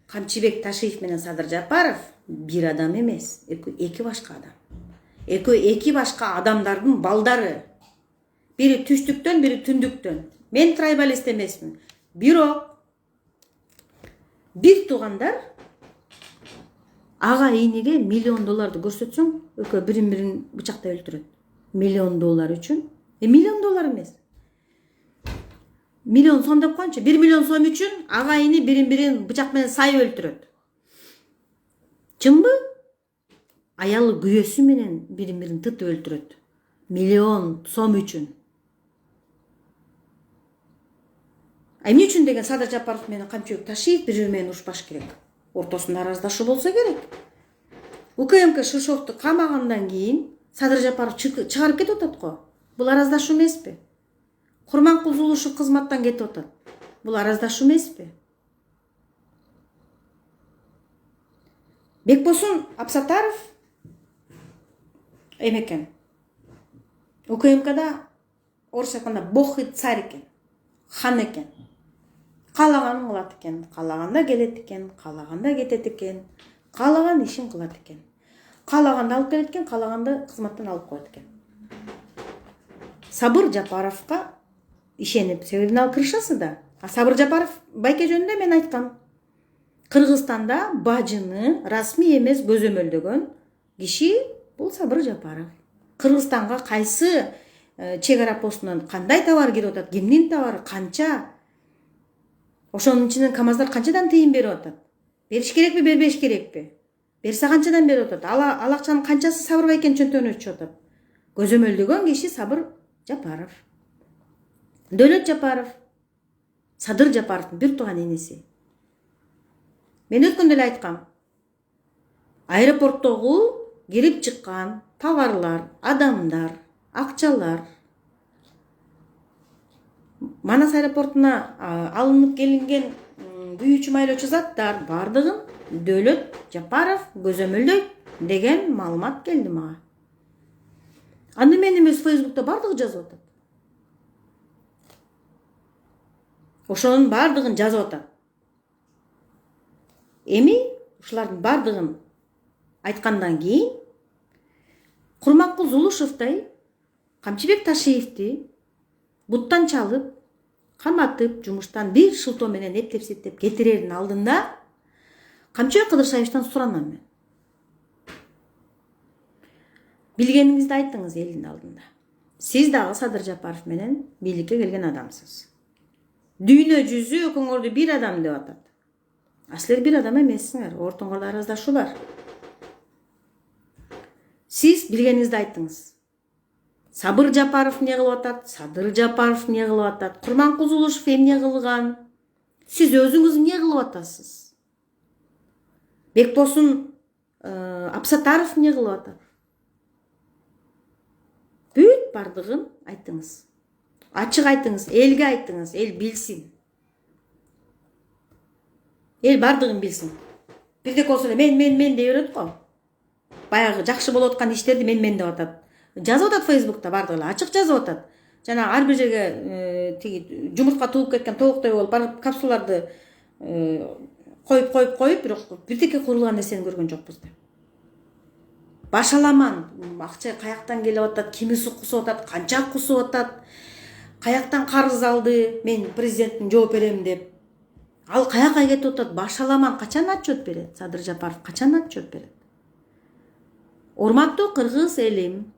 Камчыбек Ташиев менен Садыр Жапаров бир адам эмес, эки башка адам. Эки башка адамдардын балдары. Бири түштүктөн, бири түндүктөн. Мен трайбалист эмесмин. Бирок бир туугандар ага ийниге $1 миллион көрсөтсөң, экөө бирин бычактай өлтүрөт. $1 миллион үчүн. $1 миллион эмес. Миллион сом деп коёнчу. 1 миллион сом үчүн ага ийни бирин бычак менен сайып өлтүрөт. Чынбы? Аялы күйөөсү менен бирин тытып өлтүрөт. $1 миллион үчүн. Эмне үчүн деген Садыр Жапаров менен Камчыбек Ташиев бири менен урушпаш керек. Ортосунда араздашуу болсо керек. УКМК Шишовду камагандан кийин Садыр Жапаров чыгарып кетип атат го. Бул араздашуу эмеспи? Курманкул Зулушев кызматтан кетип атат. Бул араздашуу эмеспи? Бекбосун Абсатаров экен. УКМКда орусча айтканда бохый царь экен. Хан экен. Каалаганын кылат экен, каалаганда келет экен, каалаганда кетет экен, каалаган ишин кылат экен. Каалаганда алып келет экен, каалаганда кызматтан алып коет экен. Сабыр Жапаровго ишенип, себебин ал кырышасы да. Сабыр Жапаров байке жөнүндө мен айткам. Кыргызстанда бажыны расмий эмес көзөмөлдөгөн киши бул Сабыр Жапаров. Кыргызстанга кайсы чек ара постунан кандай товар кирип атат, кимдин товары канча, ошонун ичинен КамАЗдар канчадан тыйын берип атат? Бериш керекпи, бербеш керекпи? Берсе канчадан берип атат? Ал акчанын канчасы Сабыр байкенин чөнтөгүнө түшүп атат? Көзөмөлдөгөн киши Сабыр Жапаров. Дөөлөт Жапаров Садыр Жапаровдун бир тууган иниси. Мен өткөндө эле айткам. Аэропорттогу кирип чыккан товарлар, адамдар, акчалар Манас аэропортуна алынып келинген күйүүчү майлоочу заттар бардыгын Дөөлөт Жапаров көзөмөлдөйт деген маалымат келди мага. Аны мен эмес, Фейсбукта бардыгы жазып атат. Ошонун бардыгын жазып атат. Эми ушулардын бардыгын айткандан кийин Курманкул Зулушевдай Камчыбек Ташиевди буттан чалып, каматып, жумуштан бир шылтоо менен эптеп-септеп кетирердин алдында Камчыбек Кыдыршаевичтен суранам мен. Билгениңизди айттыңыз элдин алдында. Сиз дагы Садыр Жапаров менен бийликке келген адамсыз. Дүйнө жүзү экөөңөрдү бир адам деп атат. Силер бир адам эмессиңер, ортоңордо араздашуу бар. Сиз билгениңизди айттыңыз. Сабыр Жапаров эмне кылып атат, Садыр Жапаров эмне кылып атат, Курманкул Зулушев эмне кылган? Сиз өзүңүз эмне кылып атасыз? Бекбосун Абсатаров эмне кылып атат? Бүт бардыгын айттыңыз. Ачык айтыңыз, элге айтыңыз, эл билсин. Эл бардыгын билсин. Бирдек болсо эле мен дей берет го. Баягы жакшы болуп аткан иштерди мен деп атат. Жазып атат Фейсбукта бардыгы ачык жазып атат. Жана ар бир жерге тиги жумуртка тууп кеткен тооктой болуп барып капсулаларды коюп, бирок бирдеке курулган нерсени көргөн жокпуз деп. Башаламан, акча каяктан келип атат, кими кусуп атат, канча кусуп атат, каяктан карыз алды, мен президенттин жооп берем деп. Ал каяка кетип атат, башаламан качан отчет берет? Садыр Жапаров качан отчет берет? Урматтуу кыргыз элим,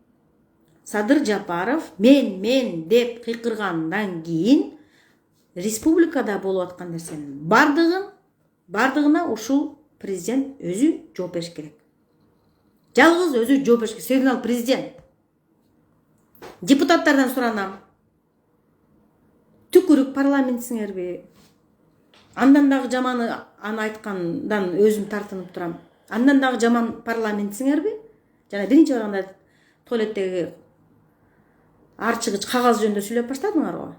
Садыр Жапаров мен деп кыйкыргандан кийин республикада болуп аткан нерсенин бардыгына ушул президент өзү жооп бериш керек. Жалгыз өзү жооп беришке сигнал президент. Депутаттардан суранам. Түкүрүк парламентсиңерби? Андан дагы жаманы аны айткандан өзүм тартынып турам. Андан дагы жаман парламентсиңерби? Жана биринчи барганда туалеттеги арчыгыч кагаз жөнүндө сүйлөп баштадыңар го.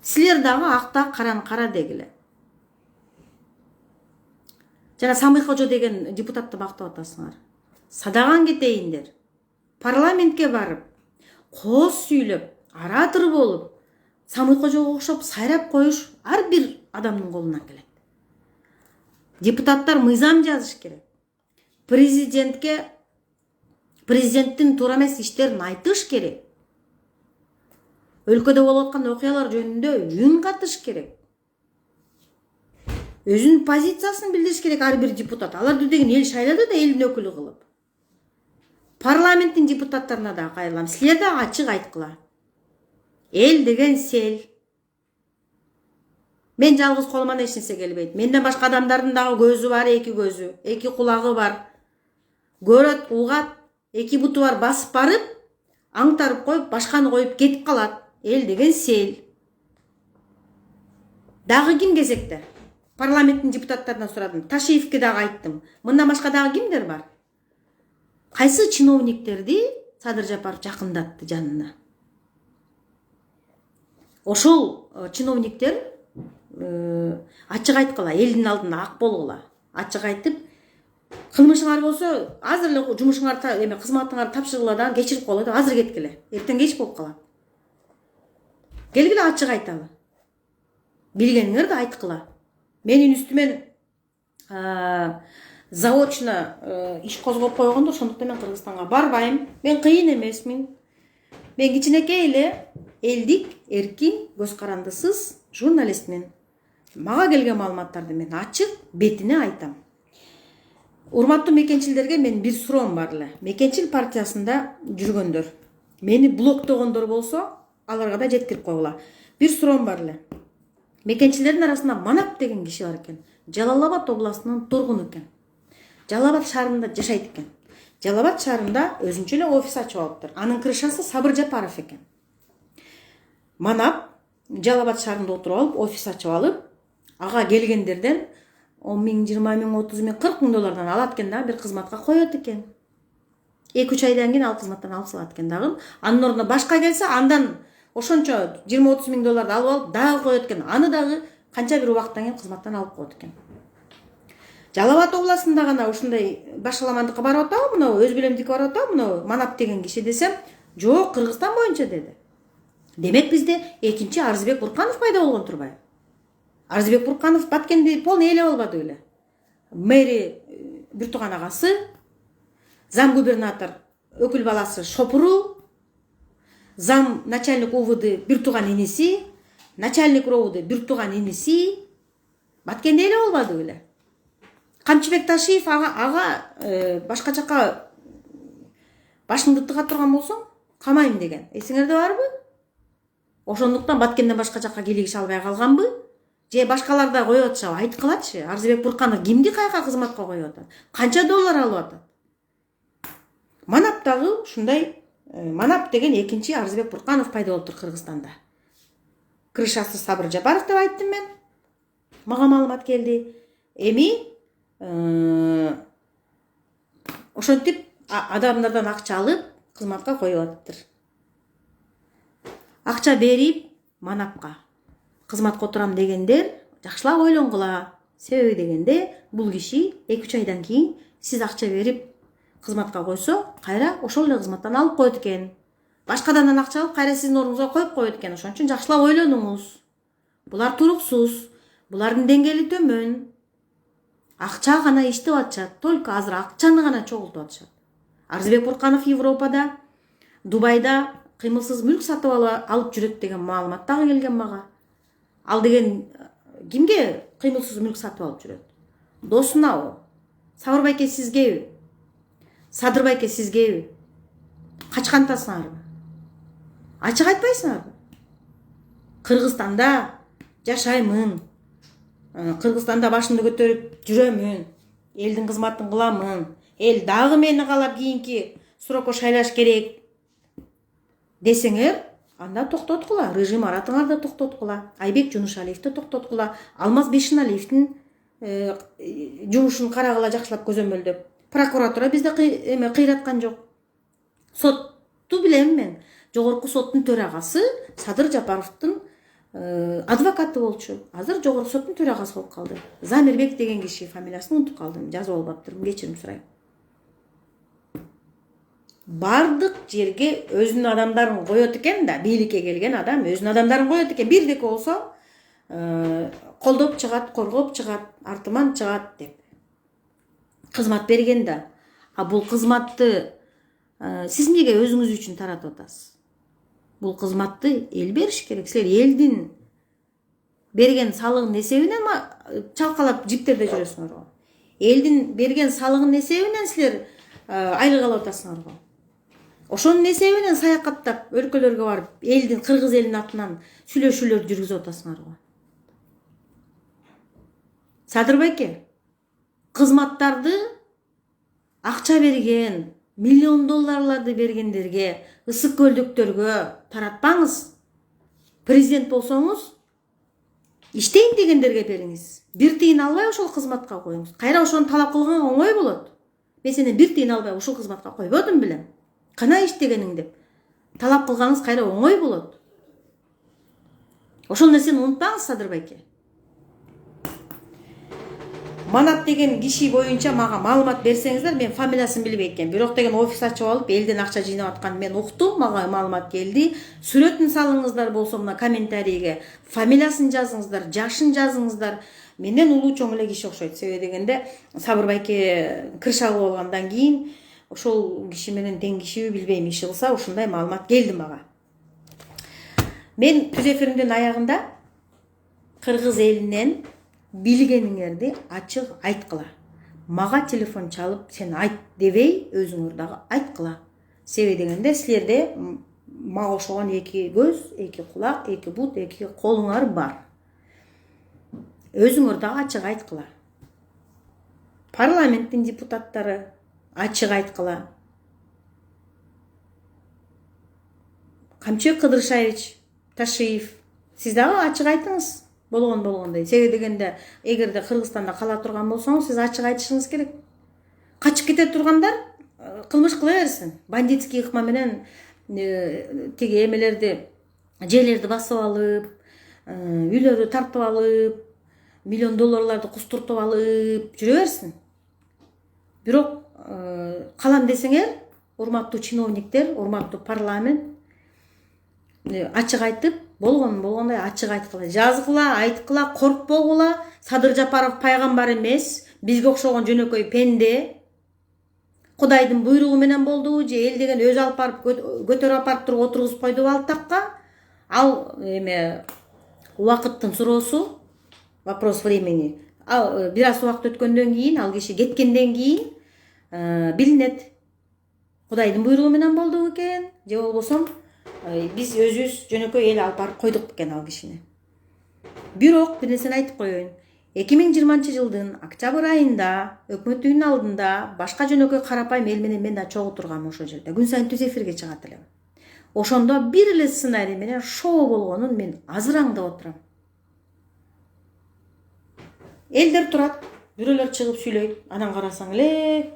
Силер дагы акта караны кара дегиле. Жана Самый Кожо деген депутатты мактап атасыңар. Садаган кетейиндер. Парламентке барып, кооз сүйлөп, оратор болуп, Самый Кожого окшоп сайрап коюш ар бир адамдын колунан келет. Депутаттар мыйзам жазыш керек. Президенттин туура эмес иштерин айтыш керек. Өлкөдө болуп аткан окуялар жөнүндө үн катыш керек. Өзүнүн позициясын билдириш керек ар бир депутат. Аларды деген эл шайлады да элдин өкүлү кылып. Парламенттин депутаттарына да кайрылам. Силер да ачык айткыла. Эл деген сел. Мен жалгыз колуман эч нерсе келбейт. Менден башка адамдардын дагы көзү бар, эки көзү, эки кулагы бар. Көрөт, угат, эки буту бар, басып барып, аңтарып коюп, башканы коюп кетип калат. Эл деген сел. Дагы ким кезекте? Парламенттин депутаттарынан сурадым. Ташиевке дагы айттым. Мындан башка дагы кимдер бар? Кайсы чиновниктерди Садыр Жапаров жакындатты жанына? Ошол чиновниктер ачык айткыла, элдин алдында ак болгула. Ачык айтып, кылмышыңар болсо, азыр эле жумушуңарды, эме кызматыңарды тапшыргыла да кечирип коелу деп азыр кеткиле. Эртең кеч болуп калат. Келгиле ачык айталы. Билгениңерди айткыла. Менин үстүмөн заочно иш козгоп койгондо, ошондуктан мен Кыргызстанга барбайм. Мен кыйын эмесмин. Мен кичинекей эле элдик, эркин, көз карандысыз журналистмин. Мага келген маалыматтарды мен ачык бетине айтам. Урматтуу мекенчилерге мен бир суроом бар эле. Мекенчил партиясында жүргөндөр, мени блоктогондор болсо, аларга да жеткирип койгула. Бир суроом бар эле. Мекенчилердин арасында Манап деген киши бар экен. Жалал-Абад областынын тургуну экен. Жалал-Абад шаарында жашайт экен. Жалал-Абад шаарында өзүнчө эле офис ачып алыптыр. Анын крышасы Сабыр Жапаров экен. Манап Жалал-Абад шаарында отуруп алып, офис ачып алып, ага келгендерден 10 миң, 20 миң, 30 миң, 40 миң доллардан алат экен да, бир кызматка коет экен. 2-3 айдан кийин ал кызматтан алып салат экен дагы. Анын ордуна башка келсе, андан ошончо 20-30 миң долларды алып дагы коет экен. Аны дагы канча бир убакыттан кийин кызматтан алып коет экен. Жалал-Абад областында гана ушундай башаламандыкка барып атабы, мына өз билемдикке барып атабы, мына Манап деген киши десем, жок, Кыргызстан боюнча деди. Демек бизде экинчи Арзыбек Бурканов пайда болгон турбайбы? Арзыбек Бурканов Баткенди полный эле албады эле. Мэри бир тууган агасы, зам губернатор өкүл баласы Шопуру, зам начальник УВД бир тууган иниси, начальник РОУД бир тууган иниси, Баткенди эле албады эле. Камчыбек Ташиев ага башка жака башыңды тыга турган болсоң, камайм деген. Эсиңерде барбы? Ошондуктан Баткенден башка жака кийлигише албай калганбы? Же башкалар да коюп атышабы? Айткылачы, Арзыбек Бурканов кимди каяка кызматка коюп атат? Канча доллар алып атат? Манаптагы ушундай Манап деген экинчи Арзыбек Бурканов пайда болуптур Кыргызстанда. Крышасы Сабыр Жапаров деп айттым мен. Мага маалымат келди. Эми ошентип адамдардан акча алып кызматка коюп атыптыр. Акча берип Манапка кызматка отурам дегендер жакшылап ойлонгула. Себеби дегенде бул киши 2-3 айдан кийин сиз акча берип кызматка койсо, кайра ошол эле кызматтан алып коет экен. Башкадан акча алып кайра сиздин ордуңузга коюп коет экен. Ошон үчүн жакшылап ойлонуңуз. Булар туруксуз, булардын деңгээли төмөн. Акча гана иштеп атышат, только азыр акчаны гана чогултуп атышат. Арзыбек Бурканов Европада, Дубайда кыймылсыз мүлк сатып алып жүрөт деген маалымат дагы келген мага. Ал деген кимге кыймылсыз мүлк сатып алып жүрөт? Досунабы? Сабыр байке сизгеби? Садыр байке сизгеби? Качкантасыңарбы? Ачык айтпайсыңарбы? Кыргызстанда жашаймын. Кыргызстанда башымды көтөрүп жүрөмүн. Элдин кызматын кыламын. эл дагы мени каалап кийинки срокко шайлаш керек десеңер, анда токтоткула. Режим аратыңарды токтоткула. Айбек Жунушалиевди токтоткула. Алмаз Бейшеналиевдин жумушун карагыла жакшылап көзөмөлдөп. Прокуратура бизде кыйраткан жок. Сотту билем мен. Жогорку соттун төрагасы Садыр Жапаровдун адвокаты болчу. Азыр жогорку соттун төрагасы болуп калды. Замирбек деген киши, фамилиясын унутуп калдым. Жазып алып атырмын, кечирим сурайм. Бардык жерге өзүнүн адамдарын коет экен да, бийликке келген адам өзүнүн адамдарын коет экен. Бирдеке болсо колдоп чыгат, коргоп чыгат, артыман чыгат деп кызмат берген да. А бул кызматты сиз эмнеге өзүңүз үчүн таратып атасыз? Бул кызматты эл бериш керек. Силер элдин берген салыгынын эсебинен чалкалап жиптерде жүрөсүңөр го. Элдин берген салыгынын эсебинен силер айлык алып атасыңар го. Ошонун эсебинен саякаттап өлкөлөргө барып, элдин, кыргыз элинин атынан сүйлөшүүлөрдү жүргүзүп атасыңар го. Садыр байке, кызматтарды акча берген, миллион долларларды бергендерге, ысык көлдөктөргө таратпаңыз. Президент болсоңуз, иштейин дегендерге бериңиз. Бир тыйын албай ошол кызматка коюңуз. Кайра ошону талап кылган оңой болот. Мен сени бир тыйын албай ушул кызматка койбодум белем. Кана иштегениң деп талап кылганыңыз кайра оңой болот. Ошол нерсени унутпаңыз, Садыр байке. Манат деген киши боюнча мага маалымат берсеңиздер, мен фамилиясын билбейт экен. Бирок деген офис ачып алып, элден акча жыйнап атканын мен уктум, мага маалымат келди. Сүрөтүн салыңыздар болсо мына комментарийге, фамилиясын жазыңыздар, жашын жазыңыздар. Менден улуу чоң эле киши окшойт. Себеби дегенде Сабыр байке кыршагы болгондон кийин ошол киши менен тең кишиби билбейм, иши кылса ушундай маалымат келди мага. Мен түз эфиримдин аягында кыргыз элинен билгениңерди ачык айткыла. Мага телефон чалып, сен айт дебей, өзүңөр дагы айткыла. Себеби дегенде силерде мага окшогон эки көз, эки кулак, эки бут, эки колуңар бар. Өзүңөр дагы ачык айткыла. Парламенттин депутаттары ачык айткыла. Камчы Кыдыршаевич Ташиев, сиз дагы ачык айтыңыз. Болгондой. Себеби дегенде, эгерде Кыргызстанда кала турган болсоңуз, сиз ачык айтышыңыз керек. Качып кете тургандар кылмыш кыла берсин. Бандитский ыкма менен тиги эмелерди, жерлерди басып алып, үйлөрдү тартып алып, миллион долларларды кустуртуп алып жүрө берсин. Бирок калам десеңер, урматтуу чиновниктер, урматтуу парламент, ачык айтып, болгондой ачык айткыла, жазгыла, айткыла, коркпогула. Садыр Жапаров пайгамбар эмес, бизге окшогон жөнөкөй пенде. Кудайдын буйругу менен болду, же эл деген өзү алып барып көтөрүп апарып туруп отургузуп койду ал такка. Ал убакыттын суроосу, вопрос времени. Ал бир аз убакыт өткөндөн кийин, ал киши кеткенден кийин билинет. Кудайдын буйругу менен болду экен, же болбосо биз өзүбүз жөнөкөй эл алып барып койдук экен ал кишини. Бирок бир нерсени айтып коеюн. 2020-жылдын октябрь айында өкмөт үйүнүн алдында башка жөнөкөй карапайым эл менен мен да чогуу тургам ошол жерде. Күн сайын түз эфирге чыгат элем. Ошондо бир эле сценарий менен шоу болгонун мен азыр аңдап отурам. Элдер турат, бирөөлөр чыгып сүйлөйт. Анан карасаң эле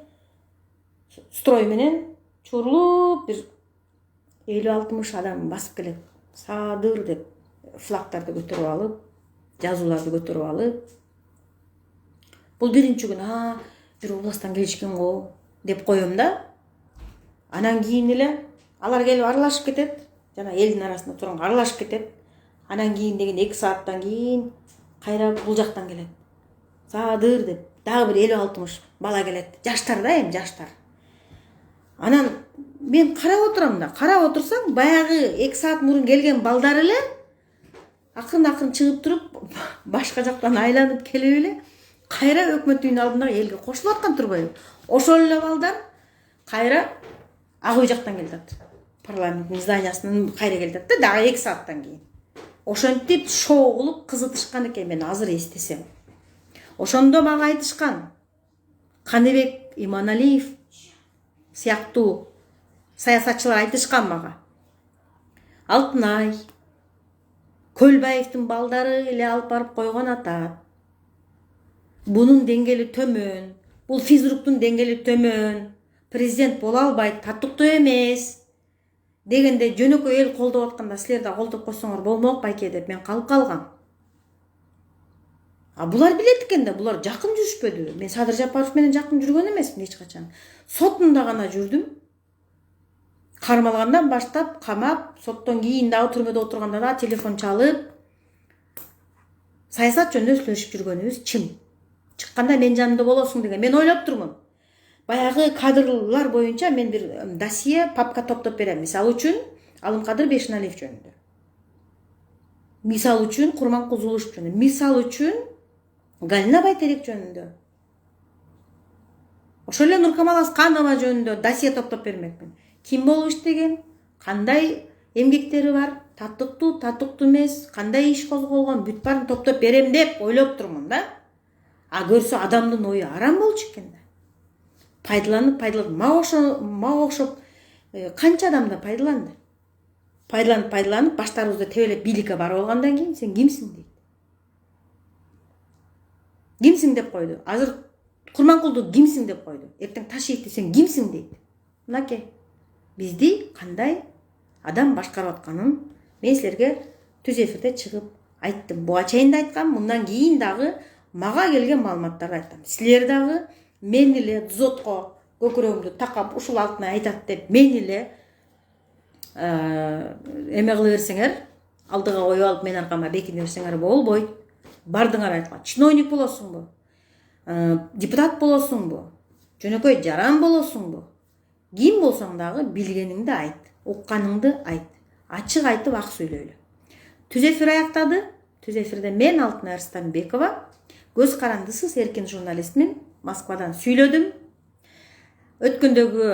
строй менен чурулуп бир 50-60 адам басып келет. Садыр деп флагтарды көтөрүп алып, жазууларды көтөрүп алып. Бул биринчи күн, бир областтан келишкен го деп коем да. Анан кийин эле алар келип аралашып кетет. Жана элдин арасында турганга аралашып кетет. Анан кийин деген 2 сааттан кийин кайра бул жактан келет. Садыр деп дагы бир 50-60 бала келет. Жаштар да, жаштар. Анан мен карап отурам да, карап отурсам, баягы 2 саат мурун келген балдар эле акырын чыгып туруп, башка жактан айланып келип эле кайра өкмөт үйүнүн алдындагы элге кошулуп аткан турбайбы? Ошол эле балдар кайра ак үй жактан келет. Парламенттин зданиясынан кайра келет да, дагы 2 сааттан кийин. Ошентип шоу кылып кызытышкан экен, мен азыр эстесем. Ошондо мага айтышкан. Каныбек Иманалиев сыяктуу саясатчылар айтышкан мага. Алтынай, Көлбаевдин балдары эле алып барып койгон атат. Бунун деңгээли төмөн, бул физруктун деңгээли төмөн, президент боло албайт, татыктуу эмес дегенде жөнөкөй эл колдоп атканда силер да колдоп койсоңор болмок байке деп мен калып калгам. Булар билет экен да, булар жакын жүрүшпөдү. Мен Садыр Жапаров менен жакын жүргөн эмесмин эч качан. Сотунда гана жүрдүм. Кармалгандан баштап камап, соттон кийин дагы түрмөдө отурганда да телефон чалып, саясат жөнүндө сүйлөшүп жүргөнүбүз чын. Чыкканда мен жанымда болосуң деген. Мен ойлоп турмун. Баягы кадрлар боюнча мен бир досье, папка топтоп берем. Мисалы үчүн Алымкадыр Бешеналиев жөнүндө. Мисалы үчүн Курманкул Зулушев жөнүндө. Мисалы үчүн Галина Байтерек жөнүндө. Ошол эле Нуркамал Асканова жөнүндө досье топтоп бермекмин. Ким болуп иштеген, кандай эмгектери бар, татыктуу, татыктуу эмес, кандай иш козголгон, бүт баарын топтоп берем деп ойлоп турмун да. Көрсө адамдын ою арам болчу экен да. Пайдаланып, мага окшоп канча адамды пайдаланды. Пайдаланып, баштарыбызды тебелеп бийликке барып алгандан кийин сен кимсиң дейт. Кимсиң деп койду. Азыр Курманкулду кимсиң деп койду. Эртең Ташиевди сен кимсиң дейт. Мынакей, бизди кандай адам башкарып атканын мен силерге түз эфирде чыгып айттым. Буга чейин да айткам, мындан кийин дагы мага келген маалыматтарды айтам. Силер дагы мен эле дзотко көкүрөгүмдү такап ушул Алтынай айтат деп мен эле эме кыла берсеңер, алдыга коюп алып мен аркама бекине берсеңер болбойт. Бардыңар айткан. Чиновник болосуңбу? Депутат болосуңбу? Жөнөкөй жаран болосуңбу? Ким болсоң дагы билгениңди айт, укканыңды айт. Ачык айтып ак сүйлөйлү. Түз эфир аяктады. Түз эфирде мен Алтынай Арстанбекова, көз карандысыз эркин журналистмин. Москвадан сүйлөдүм. Өткөндөгү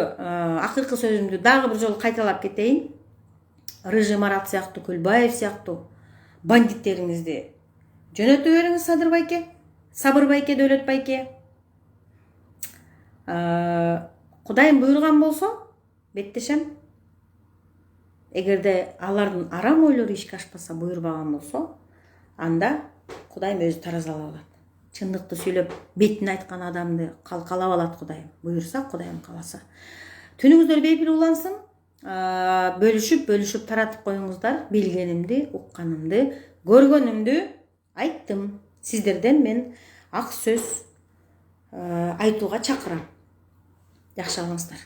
акыркы сөзүмдү дагы бир жолу кайталап кетейин. Рыжий Марат сыяктуу, Көлбаев сыяктуу бандиттериңизди жөнөтө бериңиз, Садыр байке, Сабыр байке, Дөөлөт байке. Кудайым буйруган болсо, беттешем. Эгерде алардын арам ойлору ишке ашпаса, буйрбаган болсо, анда Кудайым өзү таразалап алат. Чындыкты сүйлөп, бетин айткан адамды калкалап алат Кудайым. Буйрса, Кудайым каласа. Түнүңүздөр бейпил улансын. Бөлүшүп таратып коюңуздар. Билгенимди, укканымды, көргөнүмдү айттым. Сиздерден мен ак сөз айтууга чакырам. Жакшы алыңыздар.